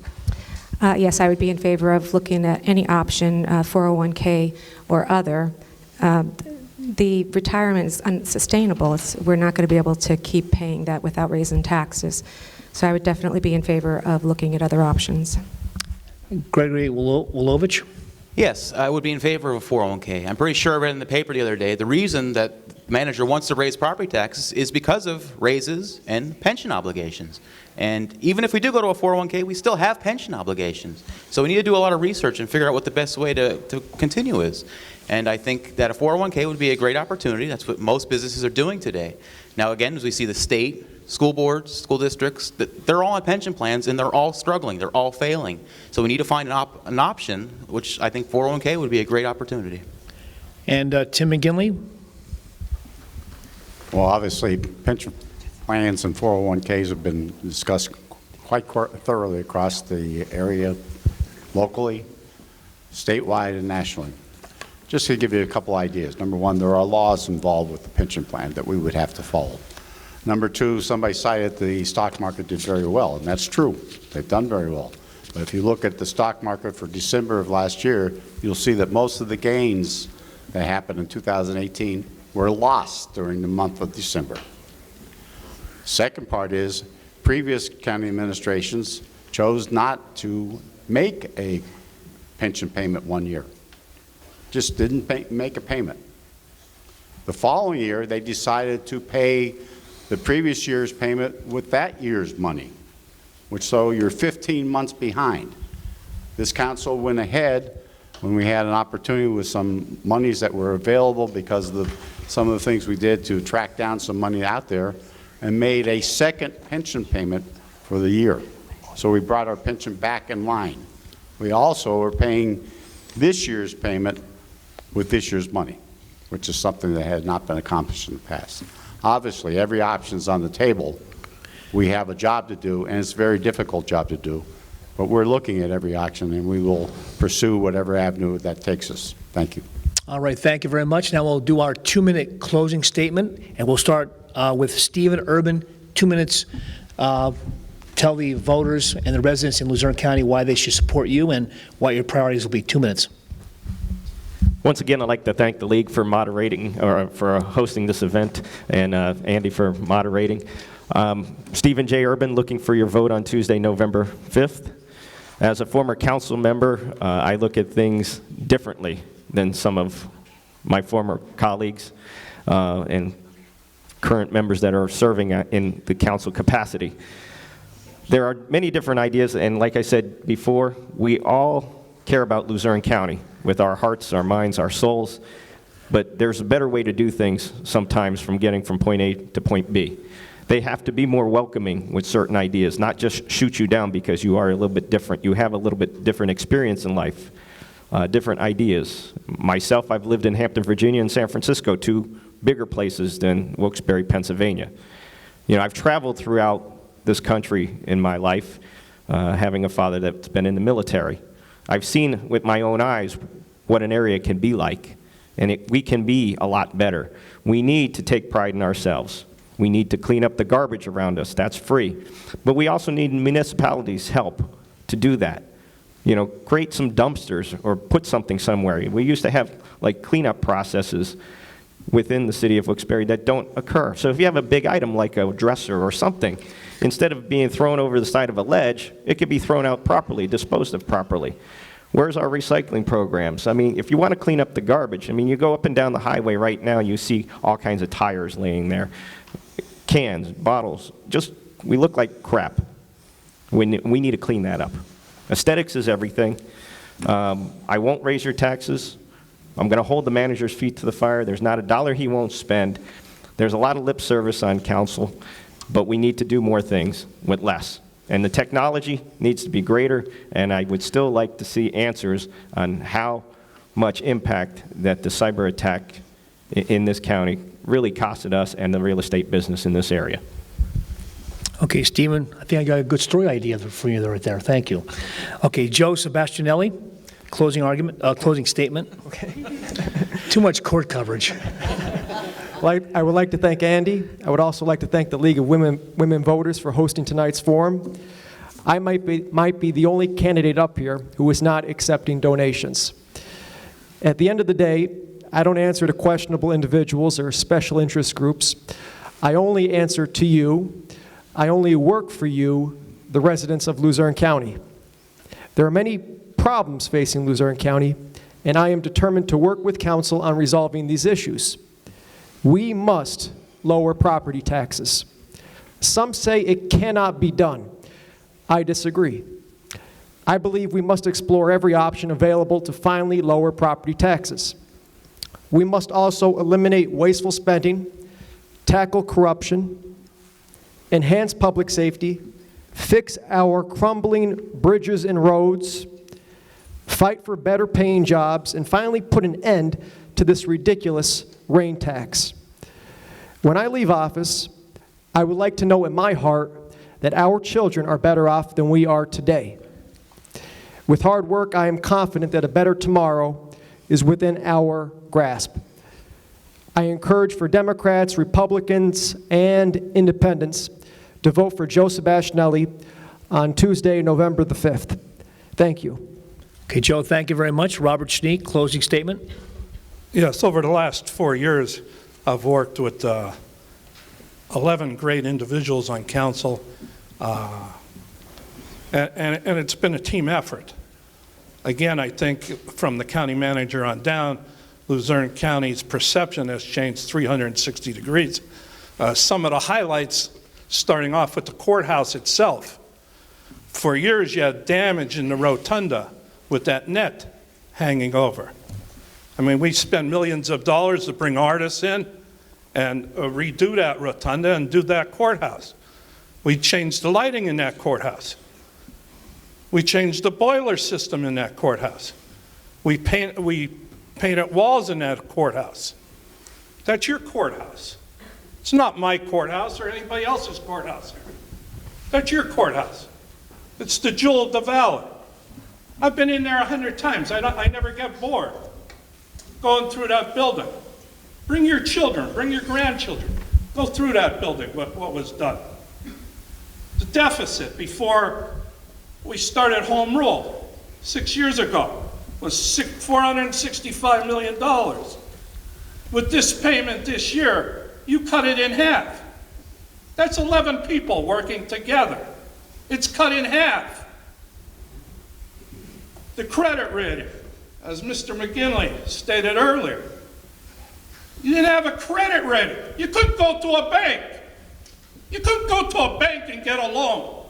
Yes, I would be in favor of looking at any option, 401k or other. The retirement is unsustainable. We're not going to be able to keep paying that without raising taxes. So I would definitely be in favor of looking at other options. Gregory Wolovich? Yes, I would be in favor of a 401k. I'm pretty sure I read in the paper the other day, the reason that the manager wants to raise property taxes is because of raises and pension obligations. And even if we do go to a 401k, we still have pension obligations. So we need to do a lot of research and figure out what the best way to continue is. And I think that a 401k would be a great opportunity. That's what most businesses are doing today. Now again, as we see the state, school boards, school districts, they're all on pension plans and they're all struggling, they're all failing. So we need to find an option, which I think 401k would be a great opportunity. And Tim McGinley? Well, obviously, pension plans and 401ks have been discussed quite thoroughly across the area, locally, statewide, and nationally. Just to give you a couple ideas. Number one, there are laws involved with the pension plan that we would have to follow. Number two, somebody cited the stock market did very well, and that's true. They've done very well. But if you look at the stock market for December of last year, you'll see that most of the gains that happened in 2018 were lost during the month of December. Second part is previous county administrations chose not to make a pension payment one year. Just didn't make a payment. The following year, they decided to pay the previous year's payment with that year's money, which so you're 15 months behind. This council went ahead when we had an opportunity with some monies that were available because of some of the things we did to track down some money out there, and made a second pension payment for the year. So we brought our pension back in line. We also are paying this year's payment with this year's money, which is something that had not been accomplished in the past. Obviously, every option is on the table. We have a job to do, and it's a very difficult job to do, but we're looking at every option, and we will pursue whatever avenue that takes us. Thank you. All right, thank you very much. Now we'll do our 2-minute closing statement, and we'll start with Stephen Urban, 2 minutes. Tell the voters and the residents in Luzerne County why they should support you and what your priorities will be. 2 minutes. Once again, I'd like to thank the League for moderating, or for hosting this event, and Andy for moderating. Stephen J. Urban, looking for your vote on Tuesday, November 5th. As a former council member, I look at things differently than some of my former colleagues and current members that are serving in the council capacity. There are many different ideas, and like I said before, we all care about Luzerne County with our hearts, our minds, our souls, but there's a better way to do things sometimes from getting from point A to point B. They have to be more welcoming with certain ideas, not just shoot you down because you are a little bit different. You have a little bit different experience in life, different ideas. Myself, I've lived in Hampton, Virginia and San Francisco, 2 bigger places than Wilkes-Barre, Pennsylvania. You know, I've traveled throughout this country in my life, having a father that's been in the military. I've seen with my own eyes what an area can be like, and we can be a lot better. We need to take pride in ourselves. We need to clean up the garbage around us. That's free. But we also need municipalities' help to do that. You know, create some dumpsters or put something somewhere. We used to have like cleanup processes within the city of Wilkes-Barre that don't occur. So if you have a big item like a dresser or something, instead of being thrown over the side of a ledge, it could be thrown out properly, disposed of properly. Where's our recycling programs? I mean, if you want to clean up the garbage, I mean, you go up and down the highway right now, you see all kinds of tires laying there, cans, bottles, just, we look like crap. We need to clean that up. Aesthetics is everything. I won't raise your taxes. I'm going to hold the manager's feet to the fire. There's not a dollar he won't spend. There's a lot of lip service on council, but we need to do more things with less. And the technology needs to be greater, and I would still like to see answers on how much impact that the cyber attack in this county really costed us and the real estate business in this area. Okay, Stephen, I think I got a good story idea for you right there. Thank you. Okay, Joe Sebastianelli, closing statement. Okay. Too much court coverage. Well, I would like to thank Andy. I would also like to thank the League of Women Voters for hosting tonight's forum. I might be the only candidate up here who is not accepting donations. At the end of the day, I don't answer to questionable individuals or special interest groups. I only answer to you. I only work for you, the residents of Luzerne County. There are many problems facing Luzerne County, and I am determined to work with council on resolving these issues. We must lower property taxes. Some say it cannot be done. I disagree. I believe we must explore every option available to finally lower property taxes. We must also eliminate wasteful spending, tackle corruption, enhance public safety, fix our crumbling bridges and roads, fight for better paying jobs, and finally put an end to this ridiculous rain tax. When I leave office, I would like to know in my heart that our children are better off than we are today. With hard work, I am confident that a better tomorrow is within our grasp. I encourage for Democrats, Republicans, and Independents to vote for Joe Sebastianelli on Tuesday, November the 5th. Thank you. Okay, Joe, thank you very much. Robert Schnee, closing statement. Yes, over the last 4 years, I've worked with 11 great individuals on council, and it's been a team effort. Again, I think from the county manager on down, Luzerne County's perception has changed 360 degrees. Some of the highlights, starting off with the courthouse itself. For years, you had damage in the rotunda with that net hanging over. I mean, we spend millions of dollars to bring artists in and redo that rotunda and do that courthouse. We changed the lighting in that courthouse. We changed the boiler system in that courthouse. We painted walls in that courthouse. That's your courthouse. It's not my courthouse or anybody else's courthouse. That's your courthouse. It's the jewel of the valley. I've been in there 100 times. I never get bored going through that building. Bring your children, bring your grandchildren. Go through that building, what was done. The deficit before we started home rule 6 years ago was $465 million. With this payment this year, you cut it in half. That's 11 people working together. It's cut in half. The credit rating, as Mr. McGinley stated earlier, you didn't have a credit rating. You couldn't go to a bank. You couldn't go to a bank and get a loan.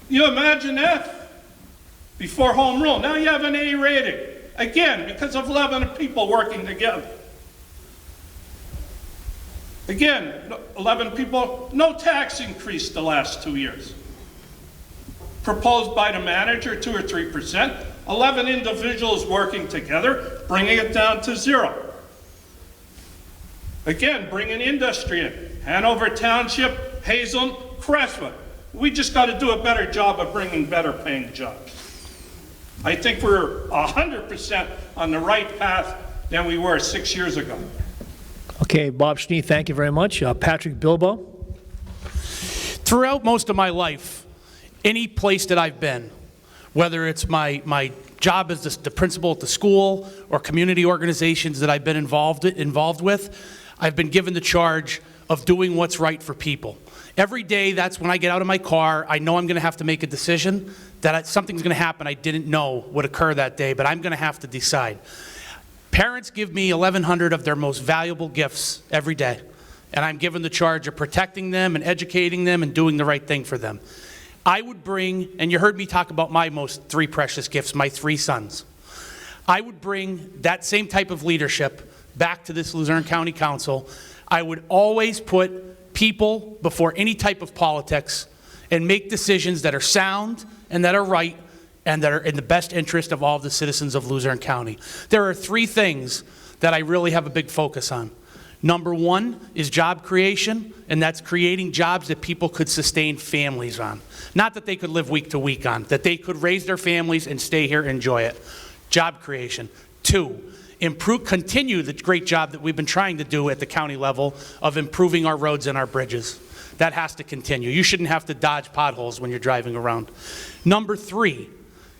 You imagine that? Before home rule. Now you have an A rating. Again, because of 11 people working together. Again, 11 people, no tax increase the last 2 years. Proposed by the manager, 2 or 3%. 11 individuals working together, bringing it down to 0. Again, bringing industry in. Hanover Township, Hazelton, Crestwood. We just got to do a better job of bringing better paying jobs. I think we're 100% on the right path than we were 6 years ago. Okay, Bob Schnee, thank you very much. Patrick Bilbo. Throughout most of my life, any place that I've been, whether it's my job as the principal at the school or community organizations that I've been involved with, I've been given the charge of doing what's right for people. Every day, that's when I get out of my car, I know I'm going to have to make a decision, that something's going to happen I didn't know would occur that day, but I'm going to have to decide. Parents give me 1,100 of their most valuable gifts every day, and I'm given the charge of protecting them and educating them and doing the right thing for them. I would bring, and you heard me talk about my most 3 precious gifts, my 3 sons. I would bring that same type of leadership back to this Luzerne County Council. I would always put people before any type of politics and make decisions that are sound and that are right and that are in the best interest of all the citizens of Luzerne County. There are 3 things that I really have a big focus on. Number 1 is job creation, and that's creating jobs that people could sustain families on. Not that they could live week to week on, that they could raise their families and stay here and enjoy it. Job creation. 2, continue the great job that we've been trying to do at the county level of improving our roads and our bridges. That has to continue. You shouldn't have to dodge potholes when you're driving around. Number 3,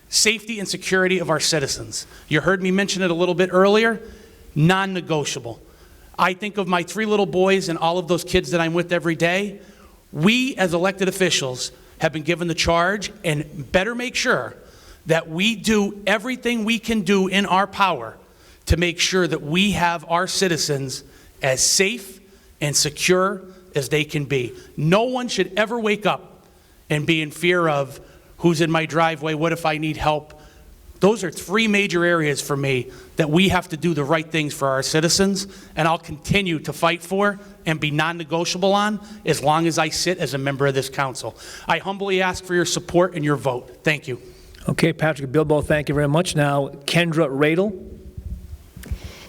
safety and security of our citizens. You heard me mention it a little bit earlier, non-negotiable. I think of my 3 little boys and all of those kids that I'm with every day. We as elected officials have been given the charge and better make sure that we do everything we can do in our power to make sure that we have our citizens as safe and secure as they can be. No one should ever wake up and be in fear of who's in my driveway, what if I need help. Those are 3 major areas for me that we have to do the right things for our citizens, and I'll continue to fight for and be non-negotiable on as long as I sit as a member of this council. I humbly ask for your support and your vote. Thank you. Okay, Patrick Bilbo, thank you very much. Now, Kendra Radel.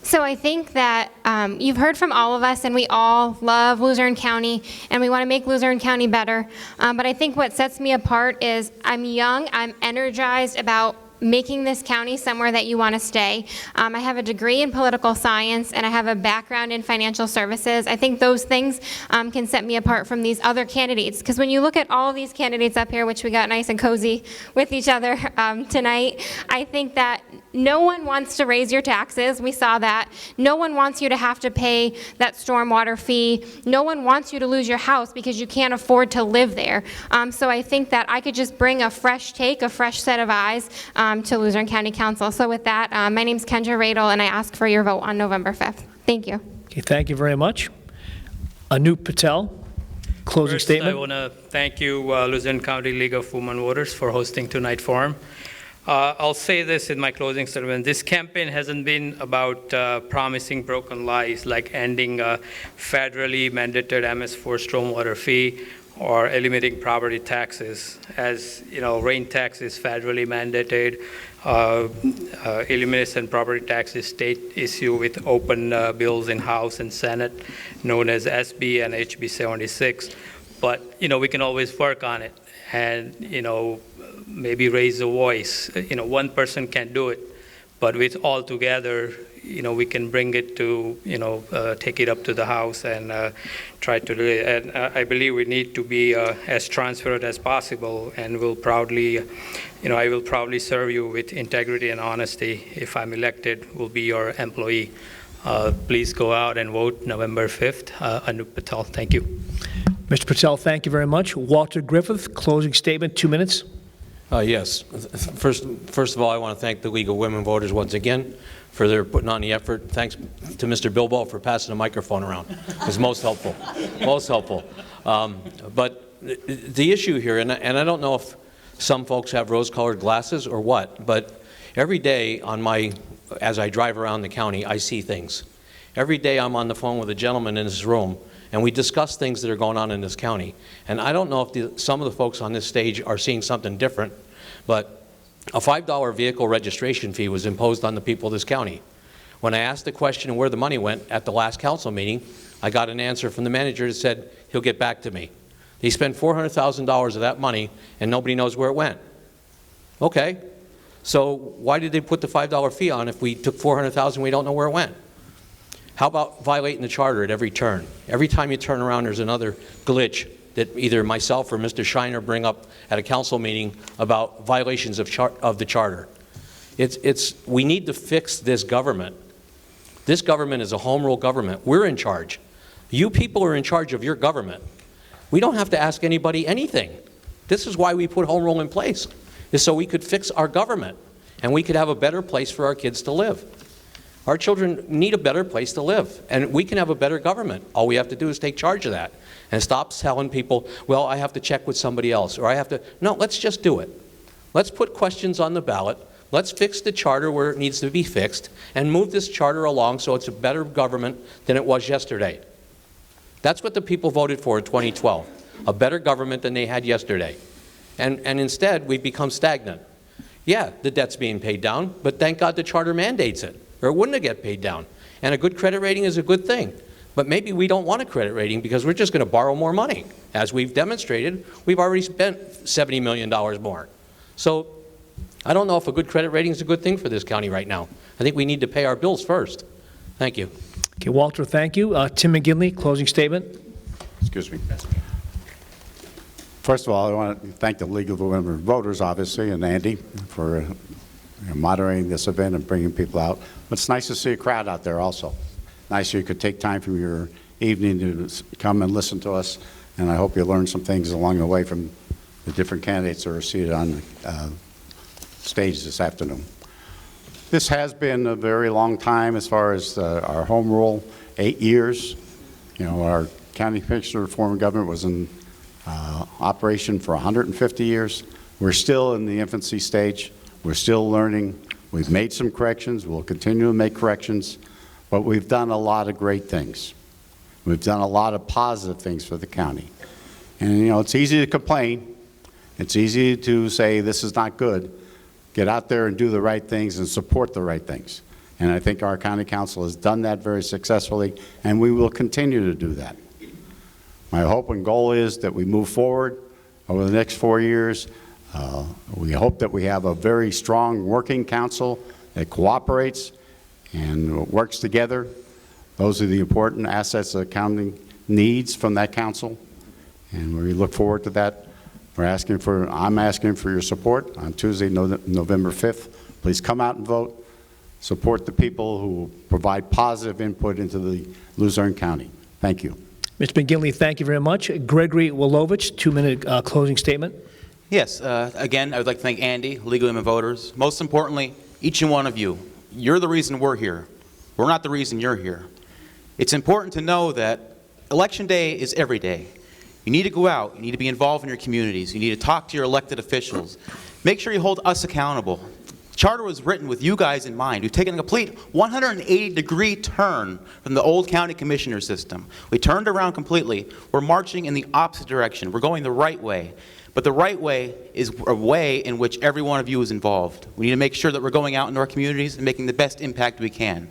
So I think that you've heard from all of us, and we all love Luzerne County, and we want to make Luzerne County better. But I think what sets me apart is I'm young, I'm energized about making this county somewhere that you want to stay. I have a degree in political science, and I have a background in financial services. I think those things can set me apart from these other candidates, because when you look at all of these candidates up here, which we got nice and cozy with each other tonight, I think that no one wants to raise your taxes. We saw that. No one wants you to have to pay that stormwater fee. No one wants you to lose your house because you can't afford to live there. So I think that I could just bring a fresh take, a fresh set of eyes to Luzerne County Council. So with that, my name's Kendra Radel, and I ask for your vote on November 5th. Thank you. Okay, thank you very much. Anup Patel, closing First, statement. I want to thank you, Luzerne County League of Women Voters, for hosting tonight's forum. I'll say this in my closing statement. This campaign hasn't been about promising broken lies like ending a federally mandated MS4 stormwater fee or eliminating property taxes. As you know, rain tax is federally mandated. Elimination property tax is state issue with open bills in House and Senate, known as SB and HB 76. But you know, we can always work on it, and you know, maybe raise the voice. You know, one person can't do it, but with all together, you know, we can bring it to, you know, take it up to the House and try to do it. And I believe we need to be as transparent as possible, and we'll proudly, you know, I will proudly serve you with integrity and honesty. If I'm elected, will be your employee. Please go out and vote November 5th. Anup Patel, thank you. Mr. Patel, thank you very much. Walter Griffith, closing statement, 2 minutes. Yes. First of all, I want to thank the League of Women Voters once again for their putting on the effort. Thanks to Mr. Bilbao for passing the microphone around. It was most helpful. Most helpful. But the issue here, and I don't know if some folks have rose-colored glasses or what, but every day as I drive around the county, I see things. Every day I'm on the phone with a gentleman in this room, and we discuss things that are going on in this county. And I don't know if some of the folks on this stage are seeing something different, but a $5 vehicle registration fee was imposed on the people of this county. When I asked the question where the money went at the last council meeting, I got an answer from the manager that said he'll get back to me. He spent $400,000 of that money, and nobody knows where it went. Okay, so why did they put the $5 fee on if we took $400,000 and we don't know where it went? How about violating the charter at every turn? Every time you turn around, there's another glitch that either myself or Mr. Shiner bring up at a council meeting about violations of the charter. We need to fix this government. This government is a home rule government. We're in charge. You people are in charge of your government. We don't have to ask anybody anything. This is why we put home rule in place, is so we could fix our government and we could have a better place for our kids to live. Our children need a better place to live, and we can have a better government. All we have to do is take charge of that and stop telling people, well, I have to check with somebody else, or I have to. No, let's just do it. Let's put questions on the ballot. Let's fix the charter where it needs to be fixed and move this charter along so it's a better government than it was yesterday. That's what the people voted for in 2012, a better government than they had yesterday. And instead, we've become stagnant. Yeah, the debt's being paid down, but thank God the charter mandates it, or it wouldn't have get paid down. And a good credit rating is a good thing. But maybe we don't want a credit rating because we're just going to borrow more money. As we've demonstrated, we've already spent $70 million more. So I don't know if a good credit rating is a good thing for this county right now. I think we need to pay our bills first. Thank you. Okay, Walter, thank you. Tim McGinley, closing statement. Excuse me. First of all, I want to thank the League of Women Voters, obviously, and Andy for moderating this event and bringing people out. But it's nice to see a crowd out there also. Nice you could take time from your evening to come and listen to us, and I hope you learned some things along the way from the different candidates that are seated on the stage this afternoon. This has been a very long time as far as our home rule, 8 years. You know, our county commissioner form of government was in operation for 150 years. We're still in the infancy stage. We're still learning. We've made some corrections. We'll continue to make corrections. But we've done a lot of great things. We've done a lot of positive things for the county. And, you know, it's easy to complain. It's easy to say this is not good. Get out there and do the right things and support the right things. And I think our county council has done that very successfully, and we will continue to do that. My hope and goal is that we move forward over the next 4 years, We hope that we have a very strong working council that cooperates and works together. Those are the important assets that the county needs from that council, and we look forward to that. I'm asking for your support on Tuesday, November 5th. Please come out and vote. Support the people who provide positive input into the Luzerne County. Thank you. Mr. McGinley, thank you very much. Gregory Wilovich, 2-minute closing statement. Yes, again, I would like to thank Andy, League of Women Voters. Most importantly, each and one of you. You're the reason we're here. We're not the reason you're here. It's important to know that Election Day is every day. You need to go out. You need to be involved in your communities. You need to talk to your elected officials. Make sure you hold us accountable. The charter was written with you guys in mind. We've taken a complete 180-degree turn from the old county commissioner system. We turned around completely. We're marching in the opposite direction. We're going the right way. But the right way is a way in which every one of you is involved. We need to make sure that we're going out into our communities and making the best impact we can.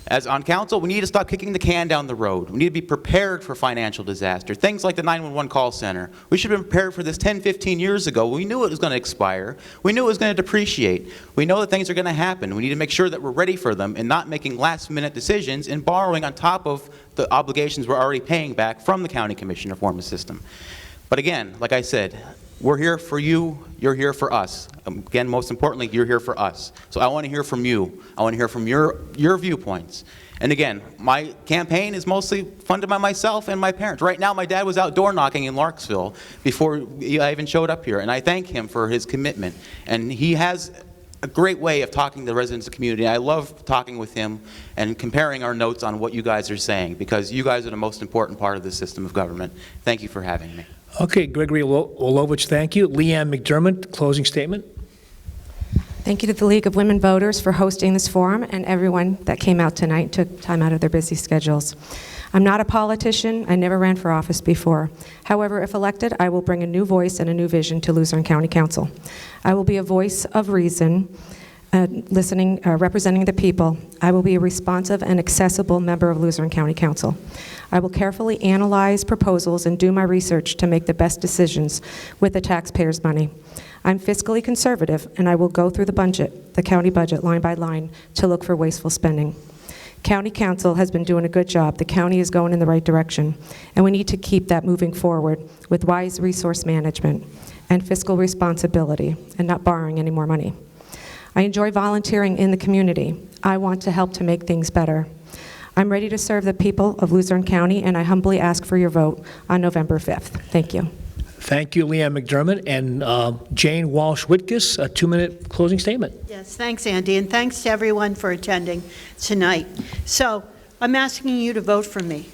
As on council, we need to stop kicking the can down the road. We need to be prepared for financial disaster. Things like the 911 call center. We should have been prepared for this 10, 15 years ago. We knew it was going to expire. We knew it was going to depreciate. We know that things are going to happen. We need to make sure that we're ready for them and not making last-minute decisions and borrowing on top of the obligations we're already paying back from the county commission reform system. But again, like I said, we're here for you, you're here for us. Again, most importantly, you're here for us. So I want to hear from you. I want to hear from your viewpoints. And again, my campaign is mostly funded by myself and my parents. Right now, my dad was out door knocking in Larksville before I even showed up here, and I thank him for his commitment. And he has a great way of talking to the residents of the community. I love talking with him and comparing our notes on what you guys are saying, because you guys are the most important part of the system of government. Thank you for having me. Okay, Gregory Wilovich, thank you. Leanne McDermott, closing statement. Thank you to the League of Women Voters for hosting this forum and everyone that came out tonight and took time out of their busy schedules. I'm not a politician. I never ran for office before. However, if elected, I will bring a new voice and a new vision to Luzerne County Council. I will be a voice of reason, representing the people. I will be a responsive and accessible member of Luzerne County Council. I will carefully analyze proposals and do my research to make the best decisions with the taxpayers' money. I'm fiscally conservative, and I will go through the county budget line by line to look for wasteful spending. County Council has been doing a good job. The county is going in the right direction, and we need to keep that moving forward with wise resource management and fiscal responsibility and not borrowing any more money. I enjoy volunteering in the community. I want to help to make things better. I'm ready to serve the people of Luzerne County, and I humbly ask for your vote on November 5th. Thank you. Thank you, Leanne McDermott. And Jane Walsh-Whitkus, a 2-minute closing statement. Yes, thanks, Andy, and thanks to everyone for attending tonight. So I'm asking you to vote for me.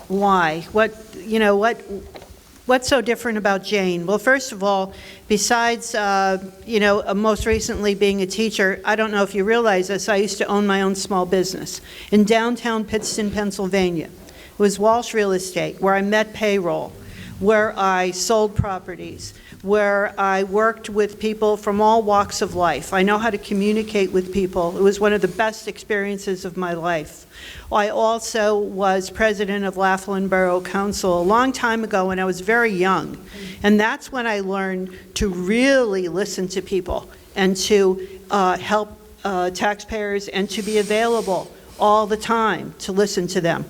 Why? What's so different about Jane? Well, first of all, besides, most recently being a teacher, I don't know if you realize this, I used to own my own small business in downtown Pittston, Pennsylvania. It was Walsh Real Estate, where I met payroll, where I sold properties, where I worked with people from all walks of life. I know how to communicate with people. It was one of the best experiences of my life. I also was president of Laughlin Borough Council a long time ago when I was very young. And that's when I learned to really listen to people and to help taxpayers and to be available all the time to listen to them.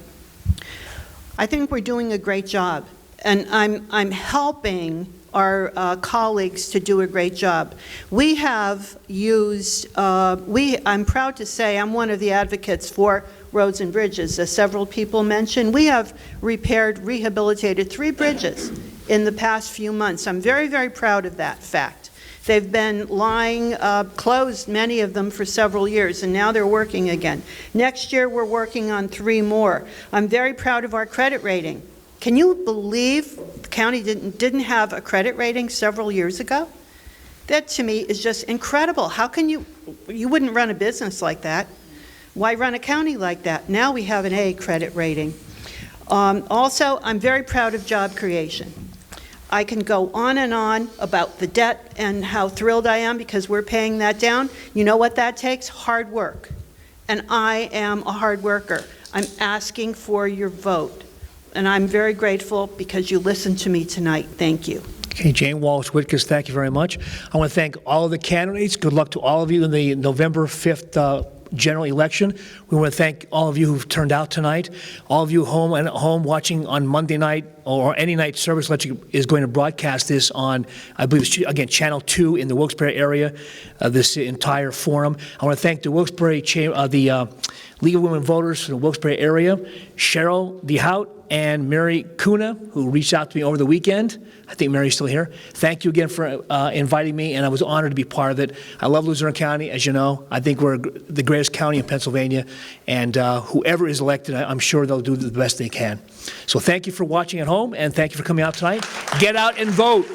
I think we're doing a great job. And I'm helping our colleagues to do a great job. We have used, I'm proud to say I'm one of the advocates for roads and bridges. As several people mentioned, we have rehabilitated 3 bridges in the past few months. I'm very, very proud of that fact. They've been lying closed, many of them, for several years, and now they're working again. Next year, we're working on 3 more. I'm very proud of our credit rating. Can you believe the county didn't have a credit rating several years ago? That to me is just incredible. How can you wouldn't run a business like that. Why run a county like that? Now we have an A credit rating. Also, I'm very proud of job creation. I can go on and on about the debt and how thrilled I am because we're paying that down. You know what that takes? Hard work. And I am a hard worker. I'm asking for your vote. And I'm very grateful because you listened to me tonight. Thank you. Okay, Jane Walsh-Whitkus, thank you very much. I want to thank all of the candidates. Good luck to all of you in the November 5th general election. We want to thank all of you who've turned out tonight. All of you home and at home watching on Monday night or any night, Service Electric is going to broadcast this on, I believe, again, Channel 2 in the Wilkes-Barre area, this entire forum. I want to thank the Wilkes-Barre, the League of Women Voters for the Wilkes-Barre area, Cheryl DeHout and Mary Kuna, who reached out to me over the weekend. I think Mary's still here. Thank you again for inviting me, and I was honored to be part of it. I love Luzerne County, as you know. I think we're the greatest county in Pennsylvania, and whoever is elected, I'm sure they'll do the best they can. So thank you for watching at home, and thank you for coming out tonight. Get out and vote.